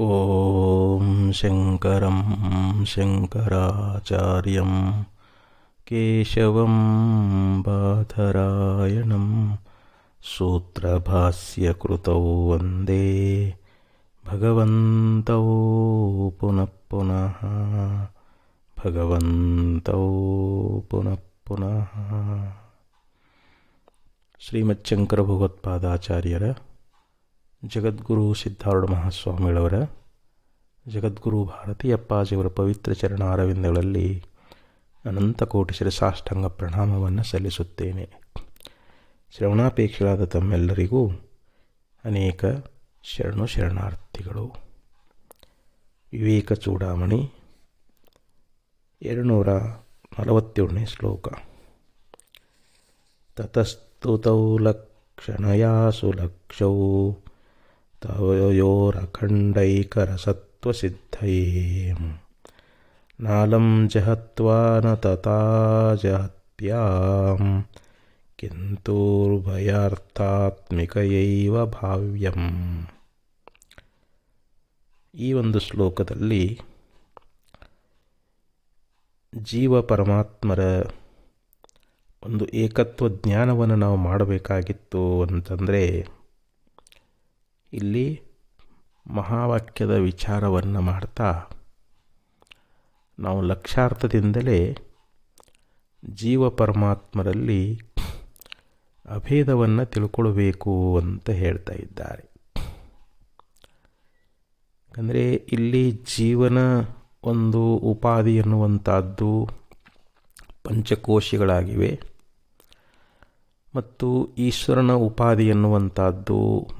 ಓಂ ಶಂಕರಂ ಶಂಕರಾಚಾರ್ಯಂ ಕೇಶವಂ ಬಾದರಾಯಣಂ ಸೂತ್ರಭಾಸ್ಯಕೃತೌ ವಂದೇ ಭಗವಂತೌ ಪುನಃ ಪುನಃ ಭಗವಂತೌ ಪುನಃ ಪುನಃ. ಶ್ರೀಮಚ್ಛಂಕರ ಭಗವತ್ಪಾದಾಚಾರ್ಯರ ಜಗದ್ಗುರು ಸಿದ್ಧಾರೂಢ ಮಹಾಸ್ವಾಮಿಗಳವರ ಜಗದ್ಗುರು ಭಾರತೀ ಅಪ್ಪಾಜಿಯವರ ಪವಿತ್ರ ಚರಣ ಅರವಿಂದಗಳಲ್ಲಿ ಅನಂತ ಕೋಟಿ ಶಿರಸಾಷ್ಟಾಂಗ ಪ್ರಣಾಮವನ್ನು ಸಲ್ಲಿಸುತ್ತೇನೆ. ಶ್ರವಣಾಪೇಕ್ಷೆಗಳಾದ ತಮ್ಮೆಲ್ಲರಿಗೂ ಅನೇಕ ಶರಣಾರ್ಥಿಗಳು. ವಿವೇಕ ಚೂಡಾಮಣಿ 247ನೇ ಶ್ಲೋಕ. ತತಸ್ತುತೌ ಲಕ್ಷಣಯಾ ಸುಲಕ್ಷೌ ತಯೋರಖಂಡೈಕರಸತ್ವಸಿದ್ಧಯೇ ನಾಲಂ ಜಹತ್ವಾ ನ ತಥಾ ಜಹತ್ಯಾಂ ಕಿಂತೂರ್ಭಯಾರ್ಥಾತ್ಮಿಕಯೈವ ಭಾವ್ಯಂ. ಈ ಒಂದು ಶ್ಲೋಕದಲ್ಲಿ ಜೀವ ಪರಮಾತ್ಮರ ಒಂದು ಏಕತ್ವ ಜ್ಞಾನವನ್ನು ನಾವು ಮಾಡಬೇಕಾಗಿತ್ತು ಅಂತಂದರೆ ಇಲ್ಲಿ ಮಹಾವಾಕ್ಯದ ವಿಚಾರವನ್ನು ಮಾಡ್ತಾ ನಾವು ಲಕ್ಷಾರ್ಥದಿಂದಲೇ ಜೀವ ಪರಮಾತ್ಮರಲ್ಲಿ ಅಭೇದವನ್ನು ತಿಳ್ಕೊಳ್ಬೇಕು ಅಂತ ಹೇಳ್ತಾ ಇದ್ದಾರೆ. ಯಾಕಂದರೆ ಇಲ್ಲಿ ಜೀವನ ಒಂದು ಉಪಾಧಿ ಎನ್ನುವಂಥದ್ದು ಪಂಚಕೋಶಗಳಾಗಿವೆ ಮತ್ತು ಈಶ್ವರನ ಉಪಾಧಿ ಎನ್ನುವಂಥದ್ದು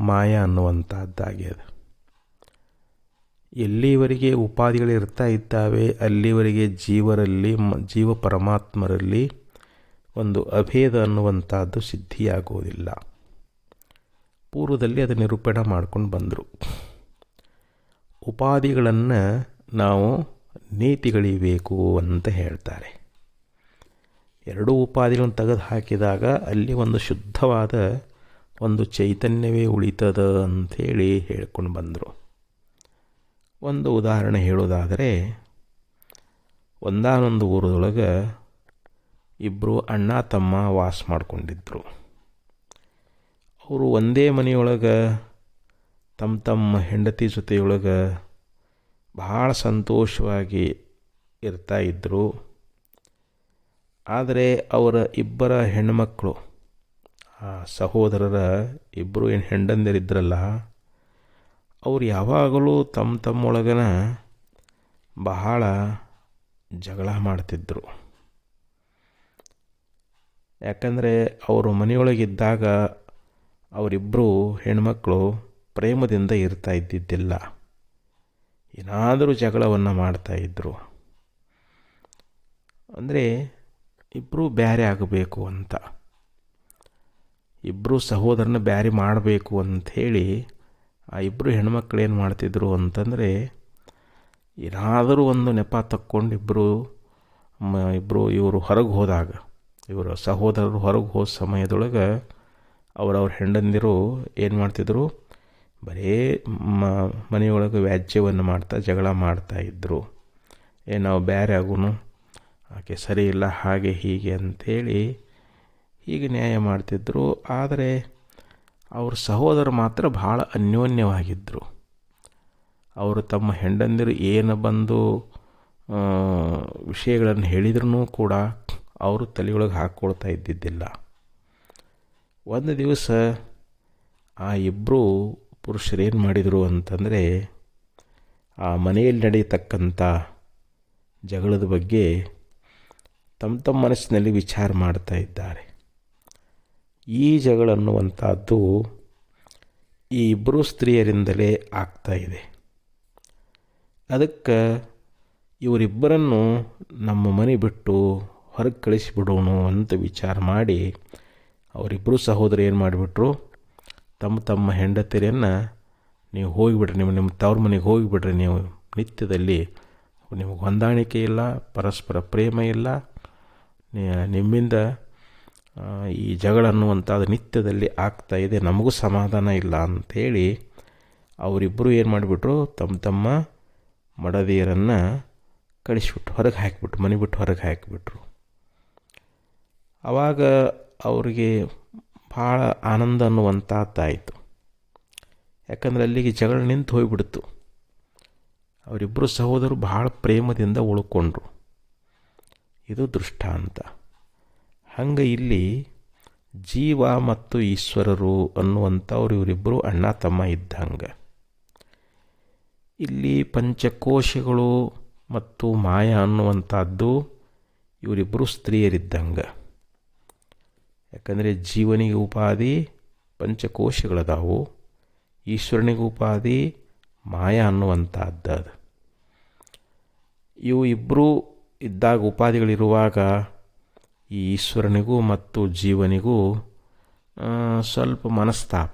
ಮಾಯಾ ಅನ್ನುವಂಥದ್ದಾಗಿದೆ. ಎಲ್ಲಿವರೆಗೆ ಉಪಾಧಿಗಳಿರ್ತಾ ಇದ್ದಾವೆ ಅಲ್ಲಿವರೆಗೆ ಜೀವ ಪರಮಾತ್ಮರಲ್ಲಿ ಒಂದು ಅಭೇದ ಅನ್ನುವಂಥದ್ದು ಸಿದ್ಧಿಯಾಗುವುದಿಲ್ಲ. ಪೂರ್ವದಲ್ಲಿ ಅದು ನಿರೂಪಣೆ ಮಾಡ್ಕೊಂಡು ಬಂದರು. ಉಪಾಧಿಗಳನ್ನು ನಾವು ನೀತಿಗಳಿಬೇಕು ಅಂತ ಹೇಳ್ತಾರೆ. ಎರಡೂ ಉಪಾಧಿಗಳನ್ನು ತೆಗೆದು ಹಾಕಿದಾಗ ಅಲ್ಲಿ ಒಂದು ಶುದ್ಧವಾದ ಒಂದು ಚೈತನ್ಯವೇ ಉಳಿತದ ಅಂಥೇಳಿ ಹೇಳ್ಕೊಂಡು ಬಂದರು. ಒಂದು ಉದಾಹರಣೆ ಹೇಳೋದಾದರೆ, ಒಂದಾನೊಂದು ಊರದೊಳಗೆ ಇಬ್ಬರು ಅಣ್ಣ ತಮ್ಮ ವಾಸ ಮಾಡಿಕೊಂಡಿದ್ರು. ಅವರು ಒಂದೇ ಮನೆಯೊಳಗೆ ತಮ್ಮ ಹೆಂಡತಿ ಜೊತೆಯೊಳಗೆ ಭಾಳ ಸಂತೋಷವಾಗಿ ಇರ್ತಾ ಇದ್ದರು. ಆದರೆ ಅವರ ಇಬ್ಬರ ಹೆಣ್ಣುಮಕ್ಕಳು, ಆ ಸಹೋದರರ ಇಬ್ಬರು ಏನು ಹೆಂಡಂದಿರಿದ್ರಲ್ಲ, ಅವ್ರು ಯಾವಾಗಲೂ ತಮ್ಮೊಳಗನ ಬಹಳ ಜಗಳ ಮಾಡ್ತಿದ್ದರು. ಯಾಕಂದರೆ ಅವರು ಮನೆಯೊಳಗಿದ್ದಾಗ ಅವರಿಬ್ಬರು ಹೆಣ್ಮಕ್ಕಳು ಪ್ರೇಮದಿಂದ ಇರ್ತಾ ಇದ್ದಿದ್ದಿಲ್ಲ. ಏನಾದರೂ ಜಗಳವನ್ನು ಮಾಡ್ತಾಯಿದ್ರು. ಅಂದರೆ ಇಬ್ಬರೂ ಬ್ಯಾರೆ ಆಗಬೇಕು ಅಂತ, ಇಬ್ಬರು ಸಹೋದರನ ಬ್ಯಾರೆ ಮಾಡಬೇಕು ಅಂಥೇಳಿ ಆ ಇಬ್ಬರು ಹೆಣ್ಮಕ್ಳು ಏನು ಮಾಡ್ತಿದ್ರು ಅಂತಂದರೆ, ಏನಾದರೂ ಒಂದು ನೆಪ ತಕ್ಕೊಂಡು ಇವರು ಹೊರಗೆ ಹೋದಾಗ, ಇವರು ಸಹೋದರರು ಹೊರಗೆ ಹೋದ ಸಮಯದೊಳಗೆ ಅವರವ್ರ ಹೆಂಡಂದಿರು ಏನು ಮಾಡ್ತಿದ್ರು, ಬರೀ ಮನೆಯೊಳಗೆ ವ್ಯಾಜ್ಯವನ್ನು ಮಾಡ್ತಾ ಜಗಳ ಮಾಡ್ತಾಯಿದ್ರು. ನಾವು ಬ್ಯಾರೆ ಆಗುನು, ಆಕೆ ಸರಿ ಇಲ್ಲ, ಹಾಗೆ ಹೀಗೆ ಅಂಥೇಳಿ ಹೀಗೆ ನ್ಯಾಯ ಮಾಡ್ತಿದ್ರು. ಆದರೆ ಅವ್ರ ಸಹೋದರ ಮಾತ್ರ ಭಾಳ ಅನ್ಯೋನ್ಯವಾಗಿದ್ದರು. ಅವರು ತಮ್ಮ ಹೆಂಡಂದಿರು ಏನು ಬಂದು ವಿಷಯಗಳನ್ನು ಹೇಳಿದ್ರೂ ಕೂಡ ಅವರು ತಲೆಯೊಳಗೆ ಹಾಕ್ಕೊಳ್ತಾ ಇದ್ದಿದ್ದಿಲ್ಲ. ಒಂದು ದಿವಸ ಆ ಇಬ್ಬರು ಪುರುಷರೇನು ಮಾಡಿದರು ಅಂತಂದರೆ, ಆ ಮನೆಯಲ್ಲಿ ನಡೆಯತಕ್ಕಂಥ ಜಗಳದ ಬಗ್ಗೆ ತಮ್ಮ ಮನಸ್ಸಿನಲ್ಲಿ ವಿಚಾರ ಮಾಡ್ತಾ ಇದ್ದಾರೆ. ಈ ಜಗಳ ಅನ್ನುವಂಥದ್ದು ಈ ಇಬ್ಬರು ಸ್ತ್ರೀಯರಿಂದಲೇ ಆಗ್ತಾ ಇದೆ. ಅದಕ್ಕೆ ಇವರಿಬ್ಬರನ್ನು ನಮ್ಮ ಮನೆ ಬಿಟ್ಟು ಹೊರಗೆ ಕಳಿಸಿಬಿಡೋಣ ಅಂತ ವಿಚಾರ ಮಾಡಿ ಅವರಿಬ್ಬರು ಸಹೋದರ ಏನು ಮಾಡಿಬಿಟ್ರು, ತಮ್ಮ ಹೆಂಡತಿಯರನ್ನು ನೀವು ಹೋಗಿಬಿಡ್ರಿ, ನಿಮ್ಮ ತವ್ರ ಮನೆಗೆ ಹೋಗಿಬಿಡ್ರಿ, ನೀವು ನಿತ್ಯದಲ್ಲಿ ನಿಮಗೆ ಹೊಂದಾಣಿಕೆ ಇಲ್ಲ, ಪರಸ್ಪರ ಪ್ರೇಮ ಇಲ್ಲ, ನಿಮ್ಮಿಂದ ಈ ಜಗಳ ಅನ್ನುವಂಥದ್ದು ನಿತ್ಯದಲ್ಲಿ ಆಗ್ತಾಯಿದೆ, ನಮಗೂ ಸಮಾಧಾನ ಇಲ್ಲ ಅಂಥೇಳಿ ಅವರಿಬ್ಬರು ಏನು ಮಾಡಿಬಿಟ್ರು, ತಮ್ಮ ತಮ್ಮ ಮಡದಿಯರನ್ನು ಕಳಿಸ್ಬಿಟ್ರು, ಹೊರಗೆ ಹಾಕಿಬಿಟ್ರು, ಮನೆ ಬಿಟ್ಟು ಹೊರಗೆ ಹಾಕಿಬಿಟ್ರು. ಆವಾಗ ಅವರಿಗೆ ಭಾಳ ಆನಂದ ಅನ್ನುವಂಥದ್ದಾಯಿತು. ಯಾಕಂದರೆ ಅಲ್ಲಿಗೆ ಜಗಳ ನಿಂತು ಹೋಗಿಬಿಡ್ತು. ಅವರಿಬ್ಬರು ಸಹೋದರರು ಭಾಳ ಪ್ರೇಮದಿಂದ ಉಳ್ಕೊಂಡ್ರು. ಇದು ದೃಷ್ಟಾಂತ. ಹಂಗೆ ಇಲ್ಲಿ ಜೀವ ಮತ್ತು ಈಶ್ವರರು ಅನ್ನುವಂಥವ್ರು ಇವರಿಬ್ಬರು ಅಣ್ಣ ತಮ್ಮ ಇದ್ದಂಗೆ. ಇಲ್ಲಿ ಪಂಚಕೋಶಗಳು ಮತ್ತು ಮಾಯ ಅನ್ನುವಂಥದ್ದು ಇವರಿಬ್ಬರು ಸ್ತ್ರೀಯರಿದ್ದಂಗೆ. ಯಾಕಂದರೆ ಜೀವನಿಗೆ ಉಪಾಧಿ ಪಂಚಕೋಶಗಳದಾವು, ಈಶ್ವರನಿಗೆ ಉಪಾಧಿ ಮಾಯ ಅನ್ನುವಂಥದ್ದು. ಇವು ಇಬ್ಬರೂ ಇದ್ದಾಗ, ಉಪಾಧಿಗಳಿರುವಾಗ ಈ ಈಶ್ವರನಿಗೂ ಮತ್ತು ಜೀವನಿಗೂ ಸ್ವಲ್ಪ ಮನಸ್ತಾಪ,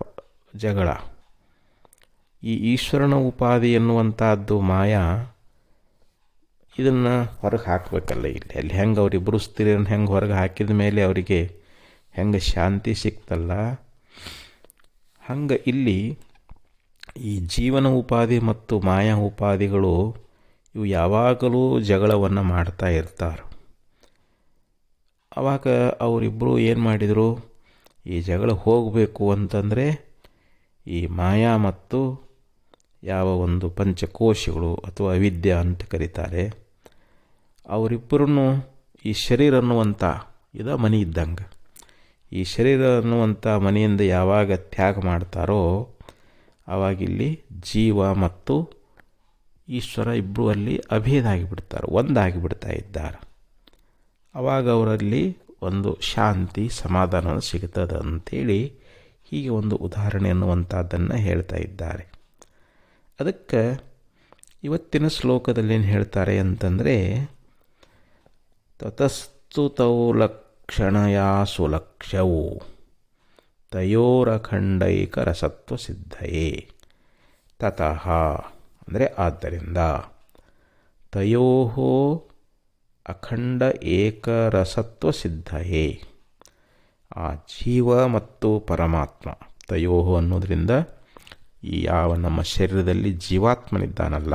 ಜಗಳ. ಈ ಈಶ್ವರನ ಉಪಾಧಿ ಎನ್ನುವಂಥದ್ದು ಮಾಯ, ಇದನ್ನು ಹೊರಗೆ ಹಾಕಬೇಕಲ್ಲ. ಅಲ್ಲಿ ಹೆಂಗೆ ಅವರಿಬ್ಬರು ಸ್ತ್ರೀಯರನ್ನು ಹೆಂಗೆ ಹೊರಗೆ ಹಾಕಿದ ಮೇಲೆ ಅವರಿಗೆ ಹೆಂಗೆ ಶಾಂತಿ ಸಿಕ್ತಲ್ಲ, ಹಂಗೆ ಇಲ್ಲಿ ಈ ಜೀವನ ಉಪಾಧಿ ಮತ್ತು ಮಾಯಾ ಉಪಾಧಿಗಳು ಇವು ಯಾವಾಗಲೂ ಜಗಳವನ್ನು ಮಾಡ್ತಾ ಇರ್ತಾರೆ. ಆವಾಗ ಅವರಿಬ್ಬರು ಏನು ಮಾಡಿದರು, ಈ ಜಗಳ ಹೋಗಬೇಕು ಅಂತಂದರೆ ಈ ಮಾಯಾ ಮತ್ತು ಯಾವ ಒಂದು ಪಂಚಕೋಶಗಳು ಅಥವಾ ಅವಿದ್ಯೆ ಅಂತ ಕರೀತಾರೆ, ಅವರಿಬ್ಬರೂ ಈ ಶರೀರ ಅನ್ನುವಂಥ ಮನೆ ಇದ್ದಂಗೆ. ಈ ಶರೀರ ಅನ್ನುವಂಥ ಮನೆಯಿಂದ ಯಾವಾಗ ತ್ಯಾಗ ಮಾಡ್ತಾರೋ ಆವಾಗಿಲ್ಲಿ ಜೀವ ಮತ್ತು ಈಶ್ವರ ಇಬ್ಬರು ಅಲ್ಲಿ ಅಭೇದ ಆಗಿಬಿಡ್ತಾರೆ, ಒಂದಾಗಿಬಿಡ್ತಾ ಇದ್ದಾರೆ. ಆವಾಗ ಅವರಲ್ಲಿ ಒಂದು ಶಾಂತಿ ಸಮಾಧಾನ ಸಿಗ್ತದೆ ಅಂಥೇಳಿ ಹೀಗೆ ಒಂದು ಉದಾಹರಣೆ ಅನ್ನುವಂಥದ್ದನ್ನು ಹೇಳ್ತಾ ಇದ್ದಾರೆ. ಅದಕ್ಕೆ ಇವತ್ತಿನ ಶ್ಲೋಕದಲ್ಲಿ ಏನು ಹೇಳ್ತಾರೆ ಅಂತಂದರೆ, ತತಸ್ತು ತೌ ಲಕ್ಷಣಯಾ ಸುಲಕ್ಷವು ತಯೋರಖಂಡೈಕ ರಸತ್ವ ಸಿದ್ಧಯೇ. ತತಃ ಅಂದರೆ ಆದ್ದರಿಂದ, ತಯೋ ಅಖಂಡ ಏಕರಸತ್ವ ಸಿದ್ಧಯೇ. ಆ ಜೀವ ಮತ್ತು ಪರಮಾತ್ಮ, ತಯೋ ಅನ್ನೋದರಿಂದ ಈ ಯಾವ ನಮ್ಮ ಶರೀರದಲ್ಲಿ ಜೀವಾತ್ಮನಿದ್ದಾನಲ್ಲ,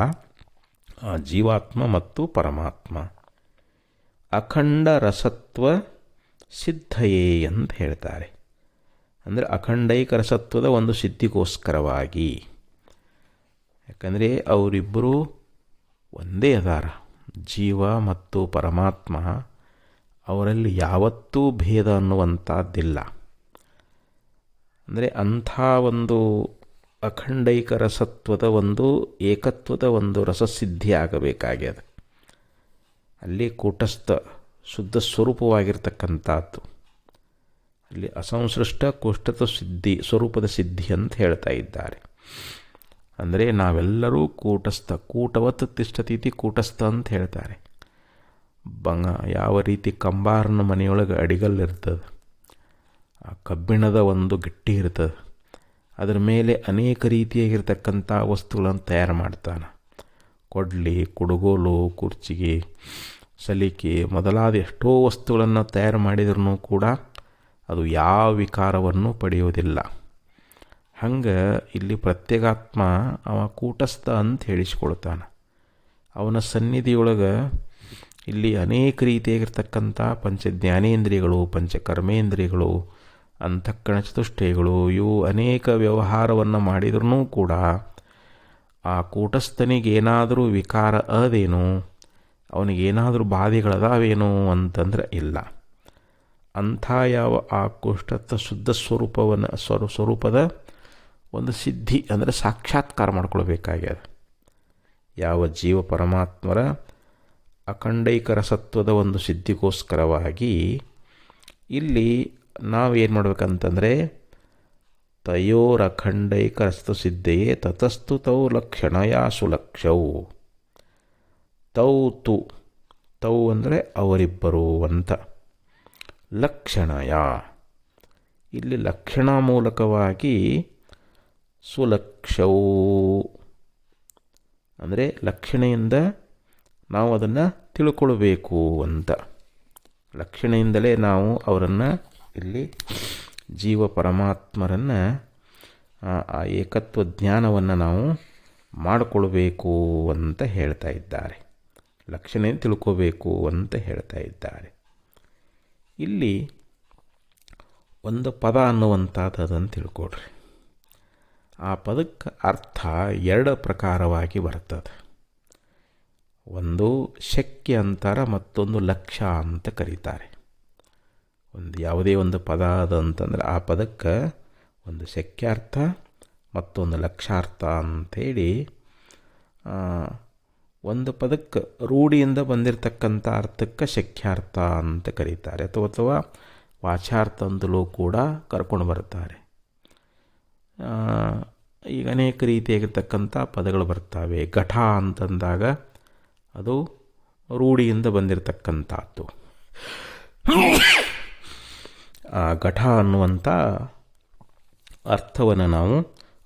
ಆ ಜೀವಾತ್ಮ ಮತ್ತು ಪರಮಾತ್ಮ ಅಖಂಡ ರಸತ್ವ ಸಿದ್ಧಯೇ ಅಂತ ಹೇಳ್ತಾರೆ. ಅಂದರೆ ಅಖಂಡೈಕ ರಸತ್ವದ ಒಂದು ಸಿದ್ಧಿಗೋಸ್ಕರವಾಗಿ. ಯಾಕಂದರೆ ಅವರಿಬ್ಬರು ಒಂದೇ ಅದಾರ, ಜೀವ ಮತ್ತು ಪರಮಾತ್ಮ. ಅವರಲ್ಲಿ ಯಾವತ್ತೂ ಭೇದ ಅನ್ನುವಂಥದ್ದಿಲ್ಲ. ಅಂದರೆ ಅಂಥ ಒಂದು ಅಖಂಡೈಕ ರಸತ್ವದ ಒಂದು ಏಕತ್ವದ ಒಂದು ರಸಸಿದ್ಧಿ ಆಗಬೇಕಾಗ್ಯದ. ಅಲ್ಲಿ ಕೂಟಸ್ಥ ಶುದ್ಧ ಸ್ವರೂಪವಾಗಿರ್ತಕ್ಕಂಥದ್ದು, ಅಲ್ಲಿ ಅಸಂಸೃಷ್ಟ ಕೂಟಸ್ಥ ಸಿದ್ಧಿ, ಸ್ವರೂಪದ ಸಿದ್ಧಿ ಅಂತ ಹೇಳ್ತಾ ಇದ್ದಾರೆ. ಅಂದರೆ ನಾವೆಲ್ಲರೂ ಕೂಟಸ್ಥ, ಕೂಟವತ್ ತಿಷ್ಠತೀತಿ ಕೂಟಸ್ಥ ಅಂತ ಹೇಳ್ತಾರೆ. ಯಾವ ರೀತಿ ಕಂಬಾರನ ಮನೆಯೊಳಗೆ ಅಡಿಗಲ್ಲಿರ್ತದೆ, ಆ ಕಬ್ಬಿಣದ ಒಂದು ಗಟ್ಟಿ ಇರ್ತದೆ, ಅದರ ಮೇಲೆ ಅನೇಕ ರೀತಿಯಾಗಿರ್ತಕ್ಕಂಥ ವಸ್ತುಗಳನ್ನು ತಯಾರು ಮಾಡ್ತಾನೆ. ಕೊಡ್ಲಿ, ಕುಡುಗೋಲು, ಕುರ್ಚಿಗೆ, ಸಲಿಕೆ ಮೊದಲಾದ ಎಷ್ಟೋ ವಸ್ತುಗಳನ್ನು ತಯಾರು ಮಾಡಿದ್ರೂ ಕೂಡ ಅದು ಯಾವ ವಿಕಾರವನ್ನು ಪಡೆಯೋದಿಲ್ಲ. ಹಂಗೆ ಇಲ್ಲಿ ಪ್ರತ್ಯೇಗಾತ್ಮ ಅವ ಕೂಟಸ್ಥ ಅಂತ ಹೇಳಿಸ್ಕೊಳ್ತಾನೆ. ಅವನ ಸನ್ನಿಧಿಯೊಳಗೆ ಇಲ್ಲಿ ಅನೇಕ ರೀತಿಯಾಗಿರ್ತಕ್ಕಂಥ ಪಂಚಜ್ಞಾನೇಂದ್ರಿಯಗಳು, ಪಂಚಕರ್ಮೇಂದ್ರಿಯಗಳು, ಅಂತಃಕರಣ ಚತುಷ್ಟಯಗಳು, ಇವು ಅನೇಕ ವ್ಯವಹಾರವನ್ನು ಮಾಡಿದ್ರೂ ಕೂಡ ಆ ಕೂಟಸ್ಥನಿಗೇನಾದರೂ ವಿಕಾರ ಅದೇನು, ಅವನಿಗೇನಾದರೂ ಬಾಧೆಗಳದಾವೇನು ಅಂತಂದ್ರೆ ಇಲ್ಲ. ಅಂಥ ಯಾವ ಆ ಕೂಟಸ್ಥ ಶುದ್ಧ ಸ್ವರೂಪದ ಒಂದು ಸಿದ್ಧಿ ಅಂದರೆ ಸಾಕ್ಷಾತ್ಕಾರ ಮಾಡ್ಕೊಳ್ಬೇಕಾಗ್ಯದ. ಯಾವ ಜೀವ ಪರಮಾತ್ಮರ ಅಖಂಡೈಕ ರಸತ್ವದ ಒಂದು ಸಿದ್ಧಿಗೋಸ್ಕರವಾಗಿ ಇಲ್ಲಿ ನಾವೇನು ಮಾಡ್ಬೇಕಂತಂದರೆ, ತಯೋರಖಂಡೈಕ ರಸತ್ವ ಸಿದ್ಧಯೇ ತತಸ್ತು ತೌ ಲಕ್ಷಣಯಾ ಸುಲಕ್ಷವು. ತೌ ಅಂದರೆ ಅವರಿಬ್ಬರು ಅಂತ. ಲಕ್ಷಣಯ ಇಲ್ಲಿ ಲಕ್ಷಣ ಮೂಲಕವಾಗಿ ಸುಲಕ್ಷವು ಅಂದರೆ ಲಕ್ಷಣೆಯಿಂದ ನಾವು ಅದನ್ನು ತಿಳ್ಕೊಳ್ಬೇಕು ಅಂತ. ಲಕ್ಷಣೆಯಿಂದಲೇ ನಾವು ಅವರನ್ನು ಇಲ್ಲಿ ಜೀವ ಪರಮಾತ್ಮರನ್ನು ಆ ಏಕತ್ವ ಜ್ಞಾನವನ್ನು ನಾವು ಮಾಡಿಕೊಳ್ಬೇಕು ಅಂತ ಹೇಳ್ತಾ ಇದ್ದಾರೆ. ಲಕ್ಷಣ ತಿಳ್ಕೋಬೇಕು ಅಂತ ಹೇಳ್ತಾ ಇದ್ದಾರೆ. ಇಲ್ಲಿ ಒಂದು ಪದ ಅನ್ನುವಂಥದ್ದನ್ನು ತಿಳ್ಕೊಡ್ರಿ. ಆ ಪದಕ್ಕೆ ಅರ್ಥ ಎರಡು ಪ್ರಕಾರವಾಗಿ ಬರ್ತದೆ. ಒಂದು ಶಕ್ಯ ಅಂತಾರೆ, ಮತ್ತೊಂದು ಲಕ್ಷ್ಯ ಅಂತ ಕರೀತಾರೆ. ಯಾವುದೇ ಒಂದು ಪದ ಅದು ಅಂತಂದ್ರೆ ಆ ಪದಕ್ಕೆ ಒಂದು ಶಕ್ಯಾರ್ಥ ಮತ್ತೊಂದು ಲಕ್ಷ್ಯಾರ್ಥ ಅಂಥೇಳಿ ಒಂದು ಪದಕ್ಕೆ ರೂಢಿಯಿಂದ ಬಂದಿರತಕ್ಕಂಥ ಅರ್ಥಕ್ಕೆ ಶಕ್ಯಾರ್ಥ ಅಂತ ಕರೀತಾರೆ, ಅಥವಾ ವಾಚಾರ್ಥ ಅಂತಲೂ ಕೂಡ ಕರ್ಕೊಂಡು ಬರ್ತಾರೆ. ಈಗ ಅನೇಕ ರೀತಿಯಾಗಿರ್ತಕ್ಕಂಥ ಪದಗಳು ಬರ್ತವೆ. ಘಟ ಅಂತಂದಾಗ ಅದು ರೂಢಿಯಿಂದ ಬಂದಿರತಕ್ಕಂಥದ್ದು. ಆ ಘಟ ಅನ್ನುವಂಥ ಅರ್ಥವನ್ನು ನಾವು